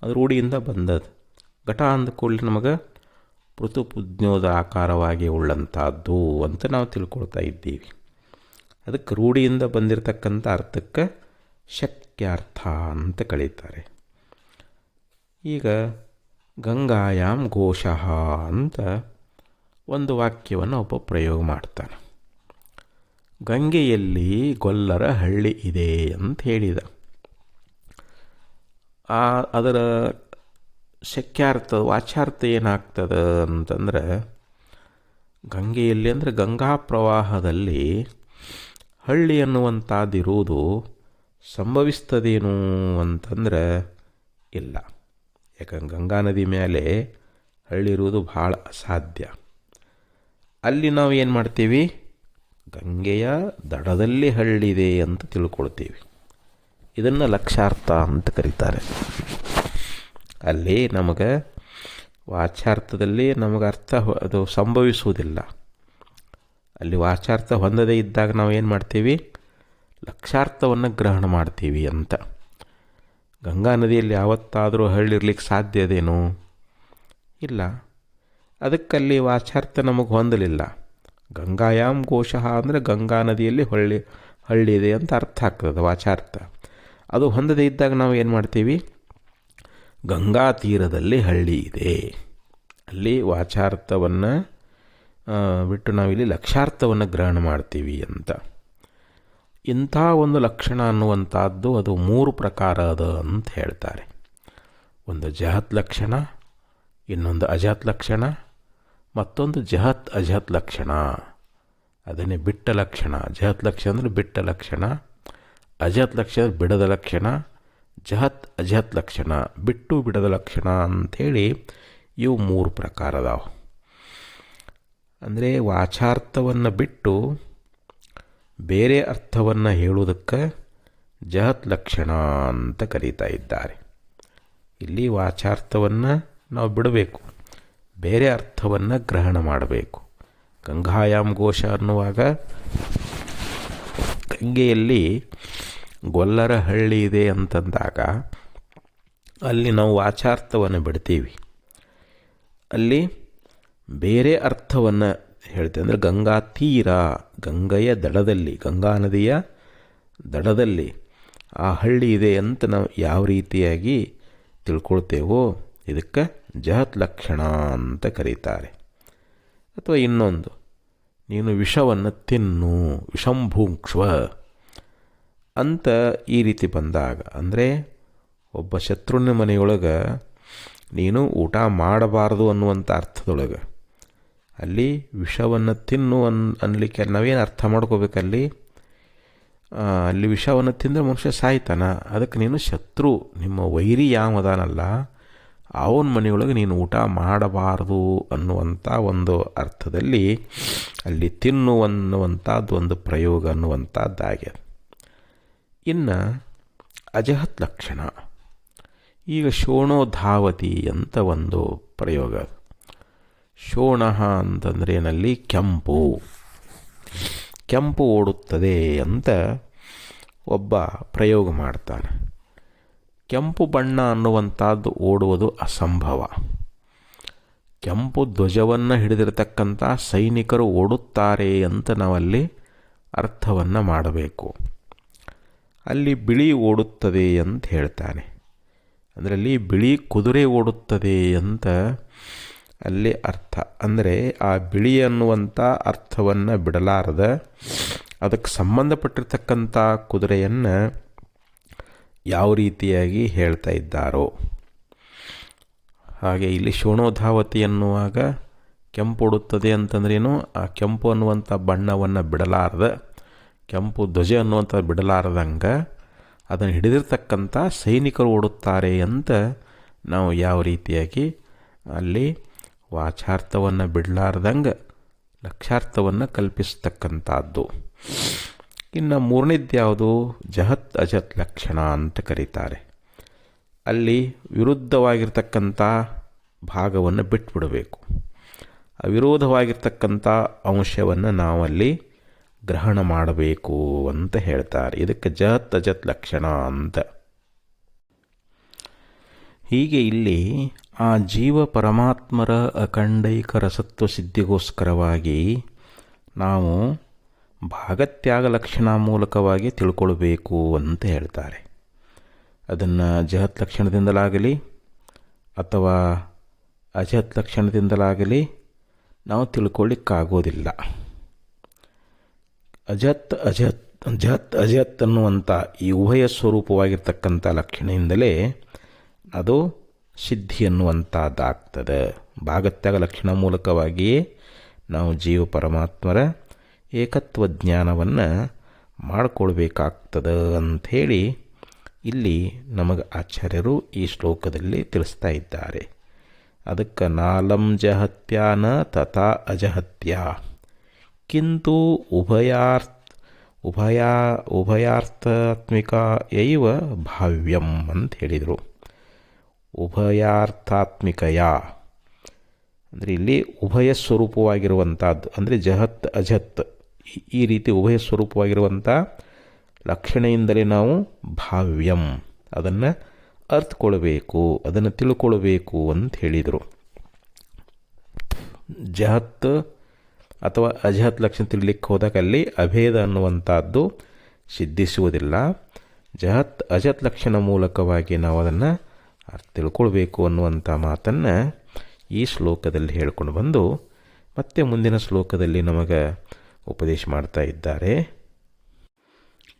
ಅದು ರೂಢಿಯಿಂದ ಬಂದದ್ದು. ಘಟ ಅಂದ ಕೂಡಲೇ ನಮಗೆ ಪೃಥುಪುಜ್ಞೋದ ಆಕಾರವಾಗಿ ಉಳ್ಳಂಥದ್ದು ಅಂತ ನಾವು ತಿಳ್ಕೊಳ್ತಾ ಇದ್ದೀವಿ. ಅದಕ್ಕೆ ರೂಢಿಯಿಂದ ಬಂದಿರತಕ್ಕಂಥ ಅರ್ಥಕ್ಕೆ ಶಕ್ಯಾರ್ಥ ಅಂತ ಕರೀತಾರೆ. ಈಗ ಗಂಗಾಯಾಮ್ ಘೋಷಃ ಅಂತ ಒಂದು ವಾಕ್ಯವನ್ನು ಒಬ್ಬ ಪ್ರಯೋಗ ಮಾಡ್ತಾನೆ. ಗಂಗೆಯಲ್ಲಿ ಗೊಲ್ಲರ ಹಳ್ಳಿ ಇದೆ ಅಂತ ಹೇಳಿದ. ಅದರ ಶಕ್ಯಾರ್ಥ ವಾಚಾರ್ಥ ಏನಾಗ್ತದೆ ಅಂತಂದ್ರೆ, ಗಂಗೆಯಲ್ಲಿ ಅಂದರೆ ಗಂಗಾ ಪ್ರವಾಹದಲ್ಲಿ ಹಳ್ಳಿ ಅನ್ನುವಂಥದ್ದಿರುವುದು ಸಂಭವಿಸ್ತದೇನು ಅಂತಂದ್ರೆ ಇಲ್ಲ. ಯಾಕಂದ್ರೆ ಗಂಗಾ ನದಿ ಮೇಲೆ ಹಳ್ಳಿ ಇರುವುದು ಭಾಳ ಅಸಾಧ್ಯ. ಅಲ್ಲಿ ನಾವು ಏನು ಮಾಡ್ತೀವಿ, ಗಂಗೆಯ ದಡದಲ್ಲಿ ಹಳ್ಳಿದೆ ಅಂತ ತಿಳ್ಕೊಳ್ತೀವಿ. ಇದನ್ನು ಲಕ್ಷ್ಯಾರ್ಥ ಅಂತ ಕರೀತಾರೆ. ಅಲ್ಲಿ ನಮಗೆ ವಾಚಾರ್ಥದಲ್ಲಿ ನಮಗೆ ಅರ್ಥ ಅದು ಸಂಭವಿಸುವುದಿಲ್ಲ. ಅಲ್ಲಿ ವಾಚಾರ್ಥ ಹೊಂದದೇ ಇದ್ದಾಗ ನಾವು ಏನು ಮಾಡ್ತೀವಿ, ಲಕ್ಷ್ಯಾರ್ಥವನ್ನು ಗ್ರಹಣ ಮಾಡ್ತೀವಿ ಅಂತ. ಗಂಗಾ ನದಿಯಲ್ಲಿ ಯಾವತ್ತಾದರೂ ಹಳ್ಳಿರ್ಲಿಕ್ಕೆ ಸಾಧ್ಯ ಅದೇನು? ಇಲ್ಲ. ಅದಕ್ಕಲ್ಲಿ ವಾಚಾರ್ಥ ನಮಗೆ ಹೊಂದಲಿಲ್ಲ. ಗಂಗಾಯಾಮ್ ಘೋಷಃ ಅಂದರೆ ಗಂಗಾ ನದಿಯಲ್ಲಿ ಹಳ್ಳಿ ಇದೆ ಅಂತ ಅರ್ಥ ಆಗ್ತದೆ ವಾಚಾರ್ಥ. ಅದು ಹೊಂದದೇ ಇದ್ದಾಗ ನಾವು ಏನು ಮಾಡ್ತೀವಿ, ಗಂಗಾ ತೀರದಲ್ಲಿ ಹಳ್ಳಿ ಇದೆ, ಅಲ್ಲಿ ವಾಚಾರ್ಥವನ್ನು ಬಿಟ್ಟು ನಾವಿಲ್ಲಿ ಲಕ್ಷ್ಯಾರ್ಥವನ್ನು ಗ್ರಹಣ ಮಾಡ್ತೀವಿ ಅಂತ. ಇಂಥ ಒಂದು ಲಕ್ಷಣ ಅನ್ನುವಂಥದ್ದು ಅದು ಮೂರು ಪ್ರಕಾರ ಅದ ಅಂತ ಹೇಳ್ತಾರೆ. ಒಂದು ಜಹತ್ ಲಕ್ಷಣ, ಇನ್ನೊಂದು ಅಜಹತ್ ಲಕ್ಷಣ, ಮತ್ತೊಂದು ಜಹತ್ ಅಜಹತ್ ಲಕ್ಷಣ. ಅದನ್ನೇ ಬಿಟ್ಟ ಲಕ್ಷಣ. ಜಹತ್ ಲಕ್ಷಣ ಅಂದರೆ ಬಿಟ್ಟ ಲಕ್ಷಣ, ಅಜಹತ್ ಲಕ್ಷಣ ಬಿಡದ ಲಕ್ಷಣ, ಜಹತ್ ಅಜಹತ್ ಲಕ್ಷಣ ಬಿಟ್ಟು ಬಿಡದ ಲಕ್ಷಣ ಅಂಥೇಳಿ ಇವು ಮೂರು ಪ್ರಕಾರ ಅದಾವೆ. ಅಂದರೆ ವಾಚಾರ್ಥವನ್ನು ಬಿಟ್ಟು ಬೇರೆ ಅರ್ಥವನ್ನು ಹೇಳುವುದಕ್ಕೆ ಜಹತ್ ಲಕ್ಷಣ ಅಂತ ಕರೀತಾ ಇದ್ದಾರೆ. ಇಲ್ಲಿ ವಾಚಾರ್ಥವನ್ನು ನಾವು ಬಿಡಬೇಕು, ಬೇರೆ ಅರ್ಥವನ್ನು ಗ್ರಹಣ ಮಾಡಬೇಕು. ಗಂಗಾಯಾಮ್ ಘೋಷ ಅನ್ನುವಾಗ ಗಂಗೆಯಲ್ಲಿ ಗೊಲ್ಲರ ಹಳ್ಳಿ ಇದೆ ಅಂತಂದಾಗ ಅಲ್ಲಿ ನಾವು ವಾಚಾರ್ಥವನ್ನು ಬಿಡ್ತೀವಿ. ಅಲ್ಲಿ ಬೇರೆ ಅರ್ಥವನ್ನು ಹೇಳ್ತೇವೆ. ಅಂದರೆ ಗಂಗಾ ತೀರ, ಗಂಗೆಯ ದಡದಲ್ಲಿ, ಗಂಗಾ ನದಿಯ ದಡದಲ್ಲಿ ಆ ಹಳ್ಳಿ ಇದೆ ಅಂತ ನಾವು ಯಾವ ರೀತಿಯಾಗಿ ತಿಳ್ಕೊಳ್ತೇವೋ ಇದಕ್ಕೆ ಜಹತ್ ಲಕ್ಷಣ ಅಂತ ಕರೀತಾರೆ. ಅಥವಾ ಇನ್ನೊಂದು, ನೀನು ವಿಷವನ್ನು ತಿನ್ನು, ವಿಷಂಭುಂಕ್ಷ್ವ ಅಂತ ಈ ರೀತಿ ಬಂದಾಗ, ಅಂದರೆ ಒಬ್ಬ ಶತ್ರುನ ಮನೆಯೊಳಗೆ ನೀನು ಊಟ ಮಾಡಬಾರ್ದು ಅನ್ನುವಂಥ ಅರ್ಥದೊಳಗೆ ಅಲ್ಲಿ ವಿಷವನ್ನು ತಿನ್ನು ಅನ್ಲಿಕ್ಕೆ ನಾವೇನು ಅರ್ಥ ಮಾಡ್ಕೋಬೇಕಲ್ಲಿ, ಅಲ್ಲಿ ವಿಷವನ್ನು ತಿಂದರೆ ಮನುಷ್ಯ ಸಾಯ್ತಾನ. ಅದಕ್ಕೆ ನೀನು ಶತ್ರು, ನಿಮ್ಮ ವೈರಿ ಯಾವದಾನಲ್ಲ ಅವನ ಮನೆಯೊಳಗೆ ನೀನು ಊಟ ಮಾಡಬಾರ್ದು ಅನ್ನುವಂಥ ಒಂದು ಅರ್ಥದಲ್ಲಿ ಅಲ್ಲಿ ತಿನ್ನು ಅನ್ನುವಂಥದ್ದು ಒಂದು ಪ್ರಯೋಗ ಅನ್ನುವಂಥದ್ದಾಗ್ಯದ. ಇನ್ನು ಅಜಹತ್ ಲಕ್ಷಣ, ಈಗ ಶೋಣೋಧಾವತಿ ಅಂತ ಒಂದು ಪ್ರಯೋಗ. ಶೋಣ ಅಂತಂದ್ರೆ ಏನಲ್ಲಿ ಕೆಂಪು, ಕೆಂಪು ಓಡುತ್ತದೆ ಅಂತ ಒಬ್ಬ ಪ್ರಯೋಗ ಮಾಡ್ತಾನೆ. ಕೆಂಪು ಬಣ್ಣ ಅನ್ನುವಂಥದ್ದು ಓಡುವುದು ಅಸಂಭವ. ಕೆಂಪು ಧ್ವಜವನ್ನು ಹಿಡಿದಿರತಕ್ಕಂಥ ಸೈನಿಕರು ಓಡುತ್ತಾರೆ ಅಂತ ನಾವಲ್ಲಿ ಅರ್ಥವನ್ನು ಮಾಡಬೇಕು. ಅಲ್ಲಿ ಬಿಳಿ ಓಡುತ್ತದೆ ಅಂತ ಹೇಳ್ತಾನೆ. ಅದರಲ್ಲಿ ಬಿಳಿ ಕುದುರೆ ಓಡುತ್ತದೆ ಅಂತ ಅಲ್ಲಿ ಅರ್ಥ. ಅಂದರೆ ಆ ಬಿಳಿ ಅನ್ನುವಂಥ ಅರ್ಥವನ್ನು ಬಿಡಲಾರದ ಅದಕ್ಕೆ ಸಂಬಂಧಪಟ್ಟಿರ್ತಕ್ಕಂಥ ಕುದುರೆಯನ್ನು ಯಾವ ರೀತಿಯಾಗಿ ಹೇಳ್ತಾ ಇದ್ದಾರೋ ಹಾಗೆ ಇಲ್ಲಿ ಶೋಣೋಧಾವತಿ ಎನ್ನುವಾಗ ಕೆಂಪು ಉಡುತ್ತದೆ ಅಂತಂದ್ರೇನು, ಆ ಕೆಂಪು ಅನ್ನುವಂಥ ಬಣ್ಣವನ್ನು ಬಿಡಲಾರ್ದ, ಕೆಂಪು ಧ್ವಜ ಅನ್ನುವಂಥ ಬಿಡಲಾರ್ದಂಗೆ ಅದನ್ನು ಹಿಡಿದಿರ್ತಕ್ಕಂಥ ಸೈನಿಕರು ಓಡುತ್ತಾರೆ ಅಂತ ನಾವು ಯಾವ ರೀತಿಯಾಗಿ ಅಲ್ಲಿ ವಾಚಾರ್ಥವನ್ನು ಬಿಡಲಾರ್ದಂಗೆ ಲಕ್ಷ್ಯಾರ್ಥವನ್ನು ಕಲ್ಪಿಸ್ತಕ್ಕಂಥದ್ದು. ಇನ್ನು ಮೂರನೇದು ಯಾವುದು, ಜಹತ್ ಅಜತ್ ಲಕ್ಷಣ ಅಂತ ಕರೀತಾರೆ. ಅಲ್ಲಿ ವಿರುದ್ಧವಾಗಿರ್ತಕ್ಕಂಥ ಭಾಗವನ್ನು ಬಿಟ್ಬಿಡಬೇಕು. ಅವಿರೋಧವಾಗಿರ್ತಕ್ಕಂಥ ಅಂಶವನ್ನು ನಾವಲ್ಲಿ ಗ್ರಹಣ ಮಾಡಬೇಕು ಅಂತ ಹೇಳ್ತಾರೆ. ಇದಕ್ಕೆ ಜಹತ್ ಅಜತ್ ಲಕ್ಷಣ ಅಂತ. ಹೀಗೆ ಇಲ್ಲಿ ಆ ಜೀವ ಪರಮಾತ್ಮರ ಅಖಂಡೈಕ ರಸತ್ವ ಸಿದ್ಧಿಗೋಸ್ಕರವಾಗಿ ನಾವು ಭಾಗತ್ಯಾಗ ಲಕ್ಷಣ ಮೂಲಕವಾಗಿ ತಿಳ್ಕೊಳ್ಬೇಕು ಅಂತ ಹೇಳ್ತಾರೆ. ಅದನ್ನು ಜಹತ್ ಲಕ್ಷಣದಿಂದಲಾಗಲಿ ಅಥವಾ ಅಜತ್ ಲಕ್ಷಣದಿಂದಲಾಗಲಿ ನಾವು ತಿಳ್ಕೊಳ್ಳಿಕ್ಕಾಗೋದಿಲ್ಲ. ಜಹತ್ ಅಜತ್ ಅನ್ನುವಂಥ ಈ ಉಭಯ ಸ್ವರೂಪವಾಗಿರ್ತಕ್ಕಂಥ ಲಕ್ಷಣದಿಂದಲೇ ಅದು ಸಿದ್ಧಿ ಅನ್ನುವಂಥದ್ದಾಗ್ತದೆ. ಭಾಗತ್ಯಾಗ ಲಕ್ಷಣ ಮೂಲಕವಾಗಿಯೇ ನಾವು ಜೀವ ಪರಮಾತ್ಮರ ಏಕತ್ವ ಜ್ಞಾನವನ್ನು ಮಾಡಿಕೊಳ್ಬೇಕಾಗ್ತದೆ ಅಂಥೇಳಿ ಇಲ್ಲಿ ನಮಗೆ ಆಚಾರ್ಯರು ಈ ಶ್ಲೋಕದಲ್ಲಿ ತಿಳಿಸ್ತಾ ಇದ್ದಾರೆ. ಅದಕ್ಕೆ ನಾಲಂ ಜಹತ್ಯ ನ ತಥಾ ಅಜಹತ್ಯ ಕಿಂತು ಉಭಯಾರ್ಥಾತ್ಮಿಕ ಯೈವ ಭಾವ್ಯಂ ಅಂತ ಹೇಳಿದರು. ಉಭಯಾರ್ಥಾತ್ಮಿಕಯ ಅಂದರೆ ಇಲ್ಲಿ ಉಭಯ ಸ್ವರೂಪವಾಗಿರುವಂಥದ್ದು, ಅಂದರೆ ಜಹತ್ ಅಜತ್ ಈ ರೀತಿ ಉಭಯ ಸ್ವರೂಪವಾಗಿರುವಂಥ ಲಕ್ಷಣೆಯಿಂದಲೇ ನಾವು ಭಾವ್ಯಂ ಅದನ್ನು ಅರ್ಥಕೊಳ್ಬೇಕು, ಅದನ್ನು ತಿಳ್ಕೊಳ್ಬೇಕು ಅಂತ ಹೇಳಿದರು. ಜಹತ್ ಅಥವಾ ಅಜಹತ್ ಲಕ್ಷಣ ತಿಳಲಿಕ್ಕೆ ಹೋದಾಗ ಅಲ್ಲಿ ಅಭೇದ ಅನ್ನುವಂಥದ್ದು ಸಿದ್ಧಿಸುವುದಿಲ್ಲ. ಜಹತ್ ಅಜತ್ ಲಕ್ಷಣ ಮೂಲಕವಾಗಿ ನಾವು ಅದನ್ನು ತಿಳ್ಕೊಳ್ಬೇಕು ಅನ್ನುವಂಥ ಮಾತನ್ನು ಈ ಶ್ಲೋಕದಲ್ಲಿ ಹೇಳ್ಕೊಂಡು ಬಂದು ಮತ್ತೆ ಮುಂದಿನ ಶ್ಲೋಕದಲ್ಲಿ ನಮಗೆ ಉಪದೇಶ ಮಾಡ್ತಾ ಇದ್ದಾರೆ.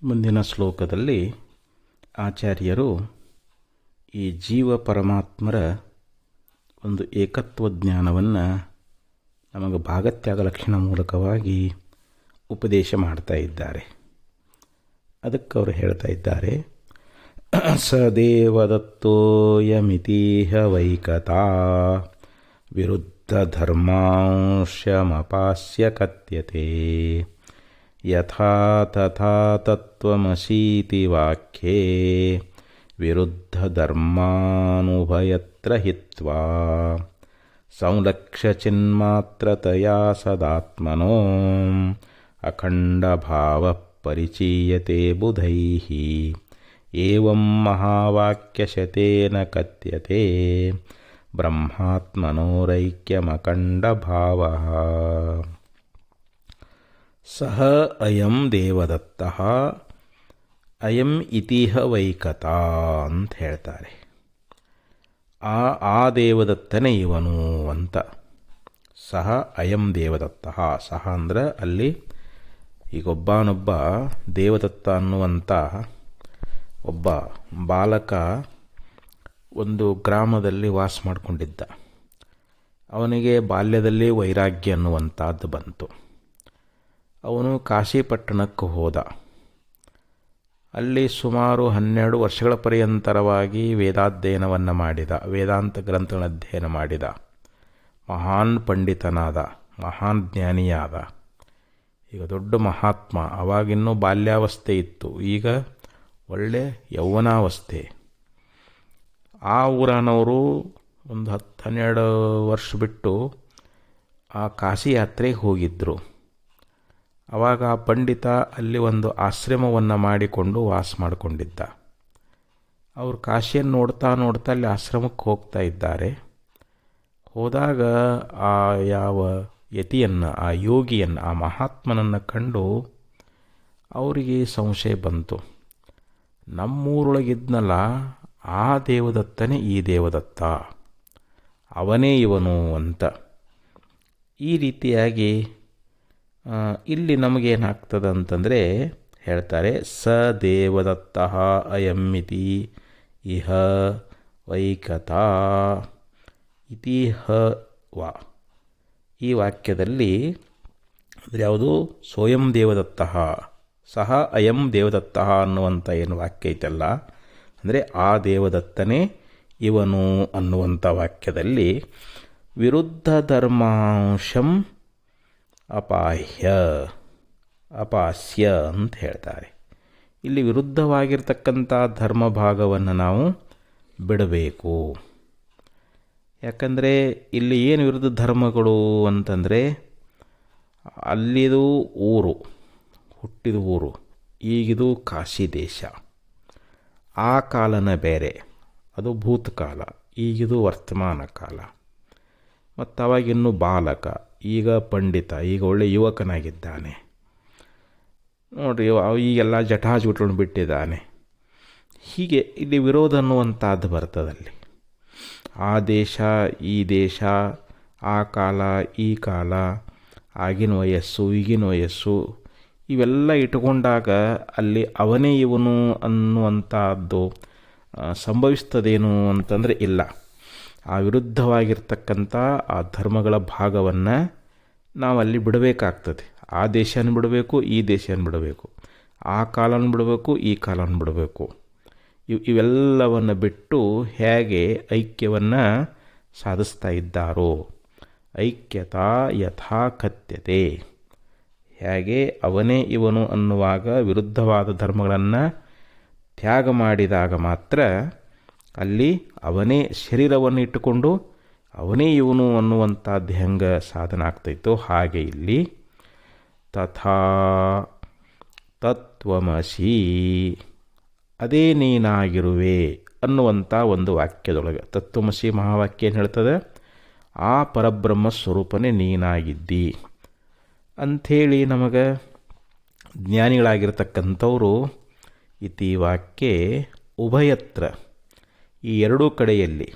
ಮುಂದಿನ ಶ್ಲೋಕದಲ್ಲಿ ಆಚಾರ್ಯರು ಈ ಜೀವ ಪರಮಾತ್ಮರ ಒಂದು ಏಕತ್ವ ಜ್ಞಾನವನ್ನು ನಮಗೆ ಭಾಗತ್ಯಾಗ ಲಕ್ಷಣ ಮೂಲಕವಾಗಿ ಉಪದೇಶ ಮಾಡ್ತಾ ಇದ್ದಾರೆ. ಅದಕ್ಕೆ ಅವರು ಹೇಳ್ತಾ ಇದ್ದಾರೆ, ಸ ದೇವದತ್ತೋಯಮಿತೀಹ ವೈಕತಾ ವಿರುದ್ಧ ಧರ್ಮಾಂಶಮಪಾಸ್ಯ ಕಥ್ಯತೆ ಯಥಾ ತಥಾ ತತ್ವಮಸೀತಿ ವಾಕ್ಯೇ ವಿರುದ್ಧ ಧರ್ಮಾನುಭಯತ್ರ ಹಿತ್ವಾ ಸಂಲಕ್ಷ್ಯ ಚಿನ್ಮಾತ್ರತಯಾ ಸದಾತ್ಮನೋ ಅಖಂಡ ಭಾವ ಪರಿಚೀಯತೆ ಬುಧೈಃ ಏವಂ ಮಹಾವಾಕ್ಯಶತೇನ ಕಥ್ಯತೆ ಬ್ರಹ್ಮಾತ್ಮನೋರೈಕ್ಯಮಖಂಡ ಭಾವಃ. ಸಹ ಅಯಂ ದೇವದತ್ತಃ ಅಯಂ ಇತಿಹ ವೈಕತಾ ಅಂತ ಹೇಳ್ತಾರೆ. ಆ ದೇವದತ್ತನೇ ಇವನು ಅಂತ. ಸಹ ಅಯಂ ದೇವದತ್ತಃ, ಸಹ ಅಂದರೆ ಅಲ್ಲಿ ಈಗೊಬ್ಬನೊಬ್ಬ ದೇವದತ್ತ ಅನ್ನುವಂಥ ಒಬ್ಬ ಬಾಲಕ ಒಂದು ಗ್ರಾಮದಲ್ಲಿ ವಾಸ ಮಾಡಿಕೊಂಡಿದ್ದ. ಅವನಿಗೆ ಬಾಲ್ಯದಲ್ಲಿ ವೈರಾಗ್ಯ ಅನ್ನುವಂಥದ್ದು ಬಂತು. ಅವನು ಕಾಶಿಪಟ್ಟಣಕ್ಕೆ ಹೋದ. ಅಲ್ಲಿ ಸುಮಾರು 12 ವರ್ಷಗಳ ಪರ್ಯಂತರವಾಗಿ ವೇದಾಧ್ಯಯನವನ್ನು ಮಾಡಿದ, ವೇದಾಂತ ಗ್ರಂಥಗಳ ಅಧ್ಯಯನ ಮಾಡಿದ. ಮಹಾನ್ ಪಂಡಿತನಾದ, ಮಹಾನ್ ಜ್ಞಾನಿಯಾದ. ಈಗ ದೊಡ್ಡ ಮಹಾತ್ಮ. ಅವಾಗಿನ್ನೂ ಬಾಲ್ಯಾವಸ್ಥೆ ಇತ್ತು, ಈಗ ಒಳ್ಳೆ ಯೌವನಾವಸ್ಥೆ. ಆ ಊರನವರು ಒಂದು 10-12 ವರ್ಷ ಬಿಟ್ಟು ಆ ಕಾಶಿ ಯಾತ್ರೆಗೆ ಹೋಗಿದ್ದರು. ಆವಾಗ ಆ ಪಂಡಿತ ಅಲ್ಲಿ ಒಂದು ಆಶ್ರಮವನ್ನು ಮಾಡಿಕೊಂಡು ವಾಸ ಮಾಡಿಕೊಂಡಿದ್ದ. ಅವರು ಕಾಶಿಯನ್ನು ನೋಡ್ತಾ ನೋಡ್ತಾ ಅಲ್ಲಿ ಆಶ್ರಮಕ್ಕೆ ಹೋಗ್ತಾ ಇದ್ದಾರೆ. ಹೋದಾಗ ಆ ಯಾವ ಯತಿಯನ್ನು, ಆ ಯೋಗಿಯನ್ನು, ಆ ಮಹಾತ್ಮನನ್ನು ಕಂಡು ಅವರಿಗೆ ಸಂಶಯ ಬಂತು. ನಮ್ಮೂರೊಳಗಿದ್ನಲ್ಲ ಆ ದೇವದತ್ತನೇ ಈ ದೇವದತ್ತ, ಅವನೇ ಇವನು ಅಂತ. ಈ ರೀತಿಯಾಗಿ ಇಲ್ಲಿ ನಮಗೇನಾಗ್ತದೆ ಅಂತಂದರೆ ಹೇಳ್ತಾರೆ, ಸ ದೇವದತ್ತ ಅಯಮ್ಮಿತಿ ಇಹ ವೈಕತಾ ಇತಿ ಹ ವಾ. ಈ ವಾಕ್ಯದಲ್ಲಿ ಅಂದರೆ ಯಾವುದು, ಸ್ವಯಂ ದೇವದತ್ತ ಸಹ ಅಯಂ ದೇವದತ್ತ ಅನ್ನುವಂಥ ಏನು ವಾಕ್ಯ ಐತಲ್ಲ, ಅಂದರೆ ಆ ದೇವದತ್ತನೇ ಇವನು ಅನ್ನುವಂಥ ವಾಕ್ಯದಲ್ಲಿ ವಿರುದ್ಧ ಧರ್ಮಾಂಶಂ ಅಪಾಸ್ಯ ಅಂತ ಹೇಳ್ತಾರೆ. ಇಲ್ಲಿ ವಿರುದ್ಧವಾಗಿರ್ತಕ್ಕಂಥ ಧರ್ಮ ಭಾಗವನ್ನು ನಾವು ಬಿಡಬೇಕು. ಯಾಕಂದರೆ ಇಲ್ಲಿ ಏನು ವಿರುದ್ಧ ಧರ್ಮಗಳು ಅಂತಂದರೆ, ಅಲ್ಲಿದು ಊರು, ಹುಟ್ಟಿದ ಊರು, ಈಗಿದು ಕಾಶಿ ದೇಶ. ಆ ಕಾಲನ ಬೇರೆ, ಅದು ಭೂತಕಾಲ, ಈಗಿದು ವರ್ತಮಾನ ಕಾಲ. ಮತ್ತು ಅವಾಗಿನ್ನೂ ಬಾಲಕ, ಈಗ ಪಂಡಿತ, ಈಗ ಒಳ್ಳೆ ಯುವಕನಾಗಿದ್ದಾನೆ ನೋಡಿರಿ. ಈಗೆಲ್ಲ ಜಟಾಜುಟನ್ನು ಬಿಟ್ಟಿದ್ದಾನೆ. ಹೀಗೆ ಇಲ್ಲಿ ವಿರೋಧ ಅನ್ನುವಂಥದ್ದು ಬರ್ತದಲ್ಲಿ. ಆ ದೇಶ, ಈ ದೇಶ, ಆ ಕಾಲ, ಈ ಕಾಲ, ಆಗಿನ ವಯಸ್ಸು, ಈಗಿನ ವಯಸ್ಸು, ಇವೆಲ್ಲ ಇಟ್ಟುಕೊಂಡಾಗ ಅಲ್ಲಿ ಅವನೇ ಇವನು ಅನ್ನುವಂಥದ್ದು ಸಂಭವಿಸ್ತದೇನು ಅಂತಂದರೆ ಇಲ್ಲ. ಆ ವಿರುದ್ಧವಾಗಿರ್ತಕ್ಕಂಥ ಆ ಧರ್ಮಗಳ ಭಾಗವನ್ನು ನಾವಲ್ಲಿ ಬಿಡಬೇಕಾಗ್ತದೆ. ಆ ದೇಶನ ಬಿಡಬೇಕು, ಈ ದೇಶನ ಬಿಡಬೇಕು, ಆ ಕಾಲನ ಬಿಡಬೇಕು, ಈ ಕಾಲನ ಬಿಡಬೇಕು. ಇವೆಲ್ಲವನ್ನು ಬಿಟ್ಟು ಹೇಗೆ ಐಕ್ಯವನ್ನು ಸಾಧಿಸ್ತಾ ಇದ್ದಾರೋ, ಐಕ್ಯತಾ ಯಥಾ ಕಥ್ಯತೆ, ಹೇಗೆ ಅವನೇ ಇವನು ಅನ್ನುವಾಗ ವಿರುದ್ಧವಾದ ಧರ್ಮಗಳನ್ನು ತ್ಯಾಗ ಮಾಡಿದಾಗ ಮಾತ್ರ ಅಲ್ಲಿ ಅವನೇ ಶರೀರವನ್ನು ಇಟ್ಟುಕೊಂಡು ಅವನೇ ಇವನು ಅನ್ನುವಂಥದ್ದು ಹೆಂಗೆ ಸಾಧನ ಆಗ್ತೈತೋ ಹಾಗೆ ಇಲ್ಲಿ ತಥಾ ತತ್ವಮಸಿ, ಅದೇ ನೀನಾಗಿರುವೆ ಅನ್ನುವಂಥ ಒಂದು ವಾಕ್ಯದೊಳಗೆ ತತ್ವಮಸಿ ಮಹಾವಾಕ್ಯ ಏನು ಹೇಳ್ತದೆ, ಆ ಪರಬ್ರಹ್ಮ ಸ್ವರೂಪನೇ ನೀನಾಗಿದ್ದಿ ಅಂಥೇಳಿ ನಮಗೆ ಜ್ಞಾನಿಗಳಾಗಿರ್ತಕ್ಕಂಥವರು ಇತಿ ವಾಕ್ಯೆ ಉಭಯತ್ರ, ಈ ಎರಡೂ ಕಡೆಯಲ್ಲಿ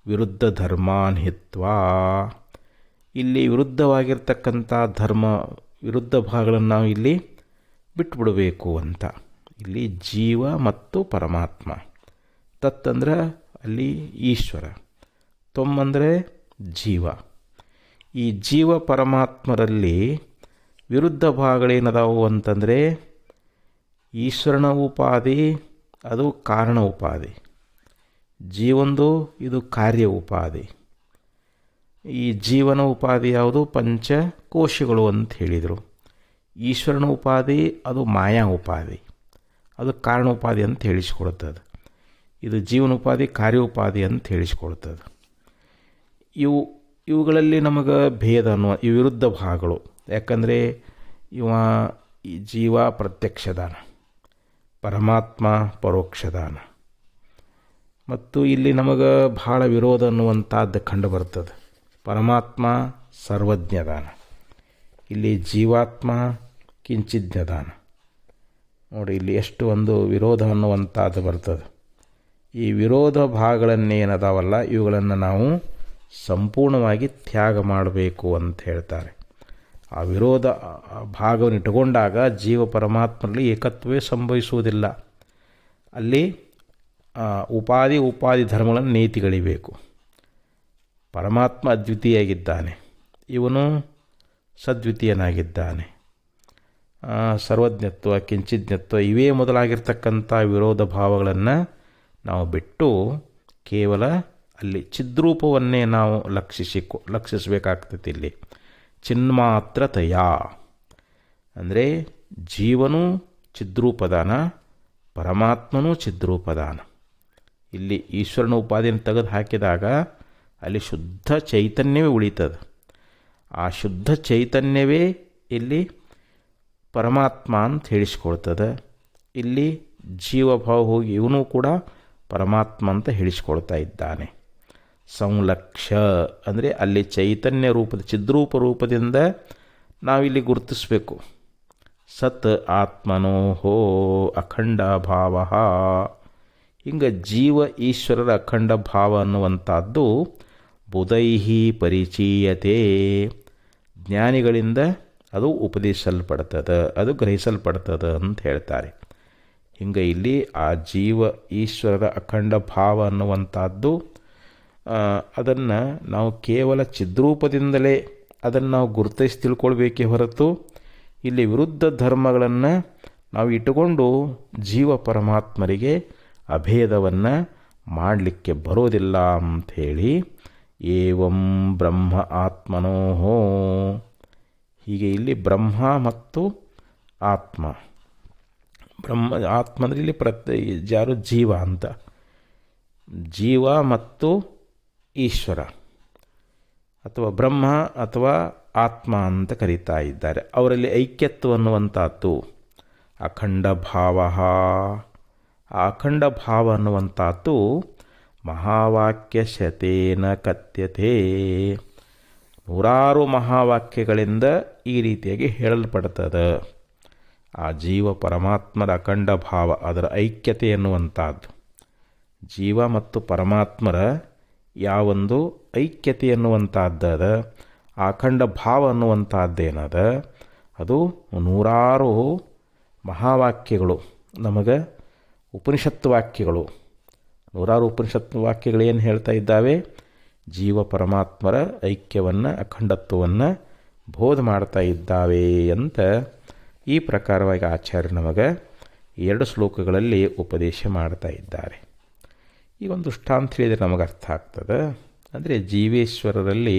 ವಿರುದ್ಧ ಧರ್ಮಾನ್ ಹಿತ್ವಾ, ಇಲ್ಲಿ ವಿರುದ್ಧವಾಗಿರ್ತಕ್ಕಂಥ ಧರ್ಮ ವಿರುದ್ಧ ಭಾಗಗಳನ್ನು ನಾವು ಇಲ್ಲಿ ಬಿಟ್ಟುಬಿಡಬೇಕು ಅಂತ. ಇಲ್ಲಿ ಜೀವ ಮತ್ತು ಪರಮಾತ್ಮ, ತತ್ ಅಂದರೆ ಅಲ್ಲಿ ಈಶ್ವರ, ತ್ವಮ್ ಅಂದರೆ ಜೀವ. ಈ ಜೀವ ಪರಮಾತ್ಮರಲ್ಲಿ ವಿರುದ್ಧ ಭಾಗಗಳೇನದಾವು ಅಂತಂದರೆ, ಈಶ್ವರನ ಉಪಾಧಿ ಅದು ಕಾರಣ ಉಪಾಧಿ, ಜೀವಂದು ಇದು ಕಾರ್ಯ ಉಪಾಧಿ. ಈ ಜೀವನ ಉಪಾಧಿ ಯಾವುದು, ಪಂಚಕೋಶಗಳು ಅಂತ ಹೇಳಿದರು. ಈಶ್ವರನ ಉಪಾಧಿ ಅದು ಮಾಯಾ ಉಪಾಧಿ, ಅದು ಕಾರಣ ಉಪಾಧಿ ಅಂತ ಹೇಳಿಸ್ಕೊಡ್ತದೆ. ಇದು ಜೀವನ ಉಪಾಧಿ ಕಾರ್ಯೋಪಾಧಿ ಅಂತ ಹೇಳಿಸ್ಕೊಡ್ತದೆ. ಇವುಗಳಲ್ಲಿ ನಮಗೆ ಭೇದ ಅನ್ನುವ ಈ ವಿರುದ್ಧ ಭಾಗಗಳು. ಯಾಕಂದರೆ ಈ ಜೀವ ಪ್ರತ್ಯಕ್ಷದಾನ, ಪರಮಾತ್ಮ ಪರೋಕ್ಷದಾನ. ಮತ್ತು ಇಲ್ಲಿ ನಮಗೆ ಬಹಳ ವಿರೋಧ ಅನ್ನುವಂಥದ್ದು ಕಂಡು ಬರ್ತದೆ. ಪರಮಾತ್ಮ ಸರ್ವಜ್ಞದಾನ, ಇಲ್ಲಿ ಜೀವಾತ್ಮ ಕಿಂಚಿಜ್ಞದಾನ. ನೋಡಿ ಇಲ್ಲಿ ಎಷ್ಟು ಒಂದು ವಿರೋಧ ಅನ್ನುವಂಥದ್ದು ಬರ್ತದೆ. ಈ ವಿರೋಧ ಭಾಗಗಳನ್ನೇನದಾವಲ್ಲ ಇವುಗಳನ್ನು ನಾವು ಸಂಪೂರ್ಣವಾಗಿ ತ್ಯಾಗ ಮಾಡಬೇಕು ಅಂತ ಹೇಳ್ತಾರೆ. ಆ ವಿರೋಧ ಭಾಗವನ್ನು ಇಟ್ಟುಕೊಂಡಾಗ ಜೀವ ಪರಮಾತ್ಮರಲ್ಲಿ ಏಕತ್ವವೇ ಸಂಭವಿಸುವುದಿಲ್ಲ. ಅಲ್ಲಿ ಉಪಾಧಿ ಧರ್ಮಗಳನ್ನು ನೀತಿಗಳಿಬೇಕು. ಪರಮಾತ್ಮ ಅದ್ವಿತೀಯಾಗಿದ್ದಾನೆ, ಇವನು ಸದ್ವಿತೀಯನಾಗಿದ್ದಾನೆ. ಸರ್ವಜ್ಞತ್ವ ಕಿಂಚಿಜ್ಞತ್ವ ಇವೇ ಮೊದಲಾಗಿರ್ತಕ್ಕಂಥ ವಿರೋಧ ಭಾವಗಳನ್ನು ನಾವು ಬಿಟ್ಟು ಕೇವಲ ಅಲ್ಲಿ ಚಿದ್ರೂಪವನ್ನೇ ನಾವು ಲಕ್ಷಿಸಬೇಕಾಗ್ತೈತಿ. ಇಲ್ಲಿ ಚಿನ್ಮಾತ್ರತೆಯ ಅಂದರೆ ಜೀವನೂ ಚಿದ್ರೂಪದಾನ, ಪರಮಾತ್ಮನೂ ಚಿದ್ರೂಪದಾನ. ಇಲ್ಲಿ ಈಶ್ವರನ ಉಪಾಧಿಯನ್ನು ತೆಗೆದು ಹಾಕಿದಾಗ ಅಲ್ಲಿ ಶುದ್ಧ ಚೈತನ್ಯವೇ ಉಳಿತದೆ. ಆ ಶುದ್ಧ ಚೈತನ್ಯವೇ ಇಲ್ಲಿ ಪರಮಾತ್ಮ ಅಂತ ಹೇಳಿಸ್ಕೊಳ್ತದೆ. ಇಲ್ಲಿ ಜೀವಭಾವ ಹೋಗಿ ಇವನು ಕೂಡ ಪರಮಾತ್ಮ ಅಂತ ಹೇಳಿಸ್ಕೊಳ್ತಾ ಇದ್ದಾನೆ. ಸಂಲಕ್ಷ್ಯ ಅಂದರೆ ಅಲ್ಲಿ ಚೈತನ್ಯ ರೂಪದ ಚಿದ್ರೂಪ ರೂಪದಿಂದ ನಾವಿಲ್ಲಿ ಗುರುತಿಸಬೇಕು. ಸತ್ ಆತ್ಮನೋಹೋ ಅಖಂಡ ಭಾವ ಹಿಂಗೆ ಜೀವ ಈಶ್ವರರ ಅಖಂಡ ಭಾವ ಅನ್ನುವಂಥದ್ದು ಬುಧೈಹಿ ಪರಿಚೀಯತೆ, ಜ್ಞಾನಿಗಳಿಂದ ಅದು ಉಪದೇಶಿಸಲ್ಪಡ್ತದೆ, ಅದು ಗ್ರಹಿಸಲ್ಪಡ್ತದೆ ಅಂತ ಹೇಳ್ತಾರೆ. ಹಿಂಗೆ ಇಲ್ಲಿ ಆ ಜೀವ ಈಶ್ವರರ ಅಖಂಡ ಭಾವ ಅನ್ನುವಂಥದ್ದು ಅದನ್ನು ನಾವು ಕೇವಲ ಚಿದ್ರೂಪದಿಂದಲೇ ಅದನ್ನು ನಾವು ಗುರುತಿಸಿ ತಿಳ್ಕೊಳ್ಬೇಕೇ ಹೊರತು ಇಲ್ಲಿ ವಿರುದ್ಧ ಧರ್ಮಗಳನ್ನು ನಾವು ಇಟ್ಟುಕೊಂಡು ಜೀವ ಪರಮಾತ್ಮರಿಗೆ ಅಭೇದವನ್ನು ಮಾಡಲಿಕ್ಕೆ ಬರೋದಿಲ್ಲ ಅಂಥೇಳಿ ಏವಂ ಬ್ರಹ್ಮ ಆತ್ಮನೋಹೋ, ಹೀಗೆ ಇಲ್ಲಿ ಬ್ರಹ್ಮ ಮತ್ತು ಆತ್ಮ, ಆತ್ಮ ಅಂದರೆ ಇಲ್ಲಿ ಯಾರು ಜೀವ ಅಂತ, ಜೀವ ಮತ್ತು ಈಶ್ವರ ಅಥವಾ ಬ್ರಹ್ಮ ಅಥವಾ ಆತ್ಮ ಅಂತ ಕರೀತಾ ಇದ್ದಾರೆ. ಅವರಲ್ಲಿ ಐಕ್ಯತ್ವ ಅನ್ನುವಂಥದ್ದು ಅಖಂಡ ಭಾವ. ಆ ಅಖಂಡ ಭಾವ ಅನ್ನುವಂಥದ್ದು ಮಹಾವಾಕ್ಯ ಶತೇನ ಕಥ್ಯತೆ, ನೂರಾರು ಮಹಾವಾಕ್ಯಗಳಿಂದ ಈ ರೀತಿಯಾಗಿ ಹೇಳಲ್ಪಡ್ತದೆ. ಆ ಜೀವ ಪರಮಾತ್ಮರ ಅಖಂಡ ಭಾವ, ಅದರ ಐಕ್ಯತೆ ಎನ್ನುವಂಥದ್ದು, ಜೀವ ಮತ್ತು ಪರಮಾತ್ಮರ ಯಾವೊಂದು ಐಕ್ಯತೆ ಎನ್ನುವಂಥದ್ದದ, ಆ ಅಖಂಡ ಭಾವ ಅನ್ನುವಂಥದ್ದೇನದ, ಅದು ನೂರಾರು ಮಹಾವಾಕ್ಯಗಳು, ನಮಗೆ ಉಪನಿಷತ್ತು ವಾಕ್ಯಗಳು, ನೂರಾರು ಉಪನಿಷತ್ತು ವಾಕ್ಯಗಳು ಏನು ಹೇಳ್ತಾ ಇದ್ದಾವೆ, ಜೀವ ಪರಮಾತ್ಮರ ಐಕ್ಯವನ್ನು ಅಖಂಡತ್ವವನ್ನು ಬೋಧ ಮಾಡ್ತಾ ಇದ್ದಾವೆ ಅಂತ ಈ ಪ್ರಕಾರವಾಗಿ ಆಚಾರ್ಯ ನಮಗೆ 2 ಶ್ಲೋಕಗಳಲ್ಲಿ ಉಪದೇಶ ಮಾಡ್ತಾ ಇದ್ದಾರೆ. ಈ ಒಂದು ದೃಷ್ಟಾಂತ ಹೇಳಿದರೆ ನಮಗೆ ಅರ್ಥ ಆಗ್ತದೆ. ಅಂದರೆ ಜೀವೇಶ್ವರರಲ್ಲಿ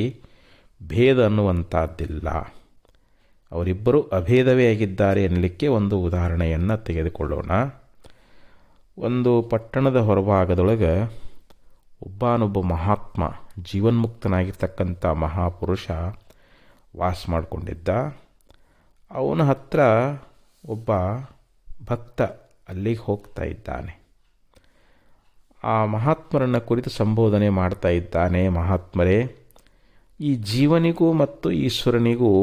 ಭೇದ ಅನ್ನುವಂಥದ್ದಿಲ್ಲ, ಅವರಿಬ್ಬರು ಅಭೇದವೇ ಆಗಿದ್ದಾರೆ ಎನ್ನಲಿಕ್ಕೆ ಒಂದು ಉದಾಹರಣೆಯನ್ನು ತೆಗೆದುಕೊಳ್ಳೋಣ. ಒಂದು ಪಟ್ಟಣದ ಹೊರಭಾಗದೊಳಗೆ ಒಬ್ಬನೊಬ್ಬ ಮಹಾತ್ಮ, ಜೀವನ್ಮುಕ್ತನಾಗಿರ್ತಕ್ಕಂಥ ಮಹಾಪುರುಷ ವಾಸ ಮಾಡಿಕೊಂಡಿದ್ದ. ಅವನ ಹತ್ರ ಒಬ್ಬ ಭಕ್ತ ಅಲ್ಲಿಗೆ ಹೋಗ್ತಾ ಇದ್ದಾನೆ. ಆ ಮಹಾತ್ಮರನ್ನು ಕುರಿತು ಸಂಬೋಧನೆ ಮಾಡ್ತಾ ಇದ್ದಾನೆ. ಮಹಾತ್ಮರೇ, ಈ ಜೀವನಿಗೂ ಮತ್ತು ಈಶ್ವರನಿಗೂ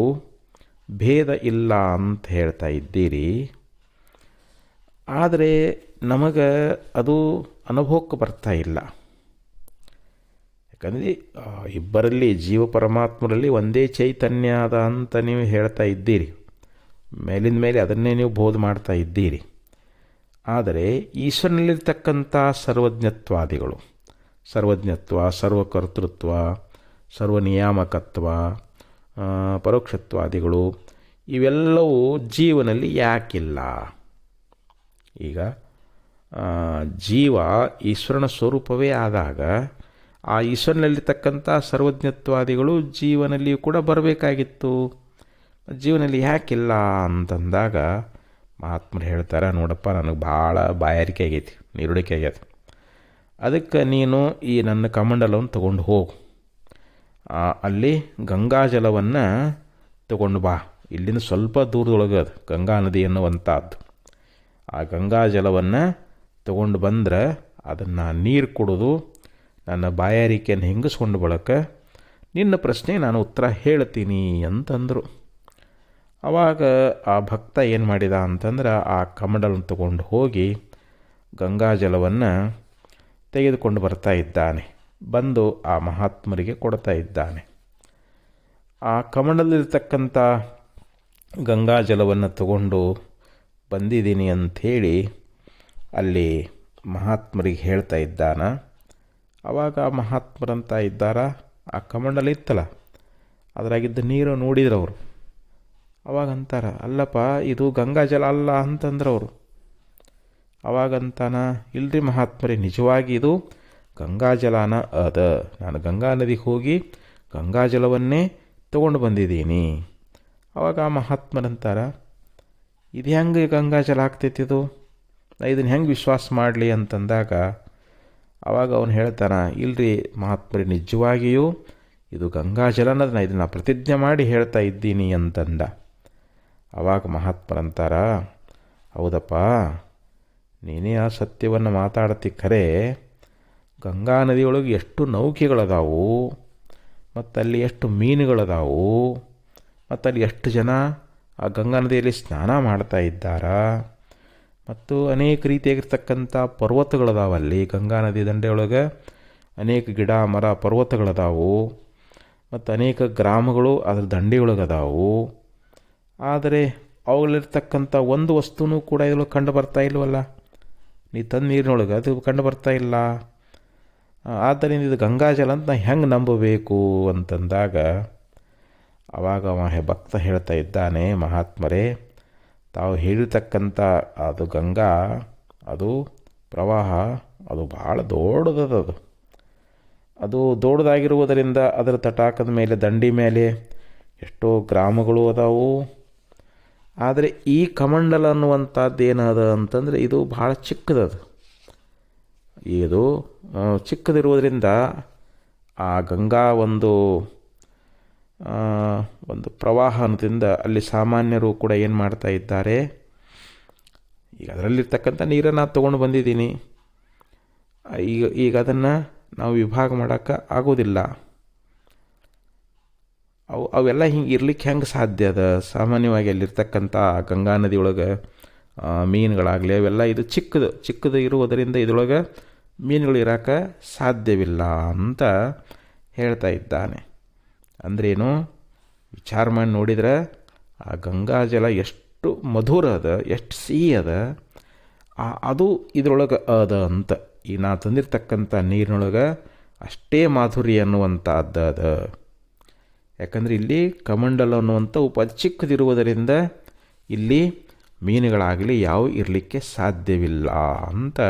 ಭೇದ ಇಲ್ಲ ಅಂತ ಹೇಳ್ತಾ ಇದ್ದೀರಿ, ಆದರೆ ನಮಗೆ ಅದು ಅನುಭವಕ್ಕೆ ಬರ್ತಾ ಇಲ್ಲ. ಯಾಕಂದರೆ ಇಬ್ಬರಲ್ಲಿ, ಜೀವ ಪರಮಾತ್ಮರಲ್ಲಿ ಒಂದೇ ಚೈತನ್ಯ ಅದ ಅಂತ ನೀವು ಹೇಳ್ತಾ ಇದ್ದೀರಿ, ಮೇಲಿಂದ ಮೇಲೆ ಅದನ್ನೇ ನೀವು ಬೋಧ ಮಾಡ್ತಾ ಇದ್ದೀರಿ. ಆದರೆ ಈಶ್ವರನಲ್ಲಿರ್ತಕ್ಕಂಥ ಸರ್ವಜ್ಞತ್ವಾದಿಗಳು, ಸರ್ವಜ್ಞತ್ವ, ಸರ್ವಕರ್ತೃತ್ವ, ಸರ್ವನಿಯಾಮಕತ್ವ, ಪರೋಕ್ಷತ್ವಾದಿಗಳು, ಇವೆಲ್ಲವೂ ಜೀವನಲ್ಲಿ ಯಾಕಿಲ್ಲ? ಈಗ ಜೀವ ಈಶ್ವರನ ಸ್ವರೂಪವೇ ಆದಾಗ ಆ ಈಶ್ವರನಲ್ಲಿರ್ತಕ್ಕಂಥ ಸರ್ವಜ್ಞತ್ವಾದಿಗಳು ಜೀವನಲ್ಲಿಯೂ ಕೂಡ ಬರಬೇಕಾಗಿತ್ತು, ಜೀವನದಲ್ಲಿ ಯಾಕಿಲ್ಲ ಅಂತಂದಾಗ ಮಹಾತ್ಮರು ಹೇಳ್ತಾರೆ, ನೋಡಪ್ಪ, ನನಗೆ ಭಾಳ ಬಾಯಾರಿಕೆ ಆಗೈತಿ, ನೀರುಡಿಕೆ ಆಗೈತಿ, ಅದಕ್ಕೆ ನೀನು ಈ ನನ್ನ ಕಮಂಡಲವನ್ನು ತೊಗೊಂಡು ಹೋಗು, ಅಲ್ಲಿ ಗಂಗಾಜಲವನ್ನು ತಗೊಂಡು ಬಾ. ಇಲ್ಲಿಂದ ಸ್ವಲ್ಪ ದೂರದೊಳಗೆ ಅದು ಗಂಗಾ ನದಿ ಅನ್ನುವಂಥದ್ದು. ಆ ಗಂಗಾಜಲವನ್ನು ತಗೊಂಡು ಬಂದ್ರೆ ಅದನ್ನು ನೀರು ಕುಡಿದು ನನ್ನ ಬಾಯಾರಿಕೆಯನ್ನು ಹೆಂಗಿಸ್ಕೊಂಡು ಬಳಕ ನಿನ್ನ ಪ್ರಶ್ನೆ ನಾನು ಉತ್ತರ ಹೇಳ್ತೀನಿ ಅಂತಂದರು. ಆವಾಗ ಆ ಭಕ್ತ ಏನು ಮಾಡಿದ ಅಂತಂದ್ರೆ ಆ ಕಮಂಡಲನ್ನು ತಗೊಂಡು ಹೋಗಿ ಗಂಗಾಜಲವನ್ನು ತೆಗೆದುಕೊಂಡು ಬರ್ತಾ ಇದ್ದಾನೆ. ಬಂದು ಆ ಮಹಾತ್ಮರಿಗೆ ಕೊಡ್ತಾ ಇದ್ದಾನೆ. ಆ ಕಮಂಡಲದಲ್ಲಿರ್ತಕ್ಕಂಥ ಗಂಗಾಜಲವನ್ನು ತಗೊಂಡು ಬಂದಿದ್ದೀನಿ ಅಂಥೇಳಿ ಅಲ್ಲಿ ಮಹಾತ್ಮರಿಗೆ ಹೇಳ್ತಾ ಇದ್ದಾನ. ಆವಾಗ ಆ ಮಹಾತ್ಮರಂತ ಇದ್ದಾರ, ಆ ಕಮಂಡಲ ಇತ್ತಲ್ಲ ಅದರಾಗಿದ್ದ ನೀರು ನೋಡಿದ್ರವರು. ಅವಾಗಂತಾರ, ಅಲ್ಲಪ್ಪ ಇದು ಗಂಗಾಜಲ ಅಲ್ಲ ಅಂತಂದ್ರವರು. ಅವಾಗಂತಾನ, ಇಲ್ರಿ ಮಹಾತ್ಮರೇ, ನಿಜವಾಗಿ ಇದು ಗಂಗಾಜಲನ ಅದ, ನಾನು ಗಂಗಾ ನದಿಗೆ ಹೋಗಿ ಗಂಗಾಜಲವನ್ನೇ ತಗೊಂಡು ಬಂದಿದ್ದೀನಿ. ಅವಾಗ ಆ ಮಹಾತ್ಮರಂತಾರ, ಇದು ಹೆಂಗೆ ಗಂಗಾಜಲ ಆಗ್ತೈತಿದು, ನಾ ಇದನ್ನು ಹೆಂಗೆ ವಿಶ್ವಾಸ ಮಾಡಲಿ ಅಂತಂದಾಗ ಆವಾಗ ಅವನು ಹೇಳ್ತಾನ, ಇಲ್ರಿ ಮಹಾತ್ಮರೇ, ನಿಜವಾಗಿಯೂ ಇದು ಗಂಗಾಜಲ ಅನ್ನೋದು ನಾ ಇದನ್ನು ಪ್ರತಿಜ್ಞೆ ಮಾಡಿ ಹೇಳ್ತಾ ಇದ್ದೀನಿ ಅಂತಂದ. ಆವಾಗ ಮಹಾತ್ಮರಂತಾರ, ಹೌದಪ್ಪ, ನೀನೇ ಆ ಸತ್ಯವನ್ನು ಮಾತಾಡ್ತಿ, ಖರೆ ಗಂಗಾ ನದಿಯೊಳಗೆ ಎಷ್ಟು ನೌಕೆಗಳದಾವು, ಮತ್ತು ಅಲ್ಲಿ ಎಷ್ಟು ಮೀನುಗಳದಾವು, ಮತ್ತು ಅಲ್ಲಿ ಎಷ್ಟು ಜನ ಆ ಗಂಗಾ ನದಿಯಲ್ಲಿ ಸ್ನಾನ ಮಾಡ್ತಾ ಇದ್ದಾರ, ಮತ್ತು ಅನೇಕ ರೀತಿಯಾಗಿರ್ತಕ್ಕಂಥ ಪರ್ವತಗಳದಾವ ಅಲ್ಲಿ ಗಂಗಾ ನದಿ ದಂಡೆಯೊಳಗೆ. ಅನೇಕ ಗಿಡ ಮರ ಪರ್ವತಗಳದಾವು ಮತ್ತು ಅನೇಕ ಗ್ರಾಮಗಳು ಅದ್ರ ದಂಡೆಯೊಳಗದಾವು. ಆದರೆ ಅವುಗಳಿರ್ತಕ್ಕಂಥ ಒಂದು ವಸ್ತುನೂ ಕೂಡ ಇದ್ರೊಳಗೆ ಕಂಡು ಬರ್ತಾ ಇಲ್ವಲ್ಲ. ನೀ ತಂದ ನೀರಿನೊಳಗೆ ಅದು ಕಂಡು ಬರ್ತಾ ಇಲ್ಲ. ಆದ್ದರಿಂದ ಇದು ಗಂಗಾಜಲ ಅಂತ ನಾನು ಹೆಂಗೆ ನಂಬಬೇಕು ಅಂತಂದಾಗ ಆವಾಗ ಭಕ್ತ ಹೇಳ್ತಾ ಇದ್ದಾನೆ, ಮಹಾತ್ಮರೇ, ತಾವು ಹೇಳಿರ್ತಕ್ಕಂಥ ಅದು ಗಂಗಾ, ಅದು ಪ್ರವಾಹ, ಅದು ಭಾಳ ದೊಡ್ಡದದು. ಅದು ದೊಡ್ಡದಾಗಿರುವುದರಿಂದ ಅದರ ತಟಾಕದ ಮೇಲೆ ದಂಡಿ ಮೇಲೆ ಎಷ್ಟೋ ಗ್ರಾಮಗಳು ಅದಾವು. ಆದರೆ ಈ ಕಮಂಡಲ ಅನ್ನುವಂಥದ್ದು ಏನದ ಅಂತಂದರೆ ಇದು ಭಾಳ ಚಿಕ್ಕದದು. ಇದು ಚಿಕ್ಕದಿರುವುದರಿಂದ ಆ ಗಂಗಾ ಒಂದು ಪ್ರವಾಹ ಅನ್ನೋದ್ರಿಂದ ಅಲ್ಲಿ ಸಾಮಾನ್ಯರು ಕೂಡ ಏನು ಮಾಡ್ತಾ ಇದ್ದಾರೆ, ಈಗ ಅದರಲ್ಲಿರ್ತಕ್ಕಂಥ ನೀರನ್ನು ತೊಗೊಂಡು ಬಂದಿದ್ದೀನಿ, ಈಗ ಅದನ್ನು ನಾವು ವಿಭಾಗ ಮಾಡೋಕ್ಕೆ ಆಗೋದಿಲ್ಲ. ಅವೆಲ್ಲ ಹಿಂಗೆ ಇರ್ಲಿಕ್ಕೆ ಹೆಂಗೆ ಸಾಧ್ಯ ಅದ? ಸಾಮಾನ್ಯವಾಗಿ ಅಲ್ಲಿರ್ತಕ್ಕಂಥ ಗಂಗಾ ನದಿಯೊಳಗೆ ಮೀನುಗಳಾಗಲಿ ಅವೆಲ್ಲ ಇದು ಚಿಕ್ಕದು ಇರುವುದರಿಂದ ಇದರೊಳಗೆ ಮೀನುಗಳು ಇರೋಕ್ಕೆ ಸಾಧ್ಯವಿಲ್ಲ ಅಂತ ಹೇಳ್ತಾ ಇದ್ದಾನೆ. ಅಂದ್ರೇನು, ವಿಚಾರ ಮಾಡಿ ನೋಡಿದ್ರೆ ಆ ಗಂಗಾ ಜಲ ಎಷ್ಟು ಮಧುರ ಅದ, ಎಷ್ಟು ಸಿಹಿ ಅದ, ಅದು ಇದರೊಳಗೆ ಅದ ಅಂತ. ಈ ನಾ ತಂದಿರ್ತಕ್ಕಂಥ ನೀರಿನೊಳಗೆ ಅಷ್ಟೇ ಮಾಧುರ್ಯ ಅನ್ನುವಂಥದ್ದು ಅದ. ಯಾಕಂದರೆ ಇಲ್ಲಿ ಕಮಂಡಲ ಅನ್ನುವಂಥ ಚಿಕ್ಕದಿರುವುದರಿಂದ ಇಲ್ಲಿ ಮೀನುಗಳಾಗಲಿ ಯಾವ ಇರಲಿಕ್ಕೆ ಸಾಧ್ಯವಿಲ್ಲ ಅಂತ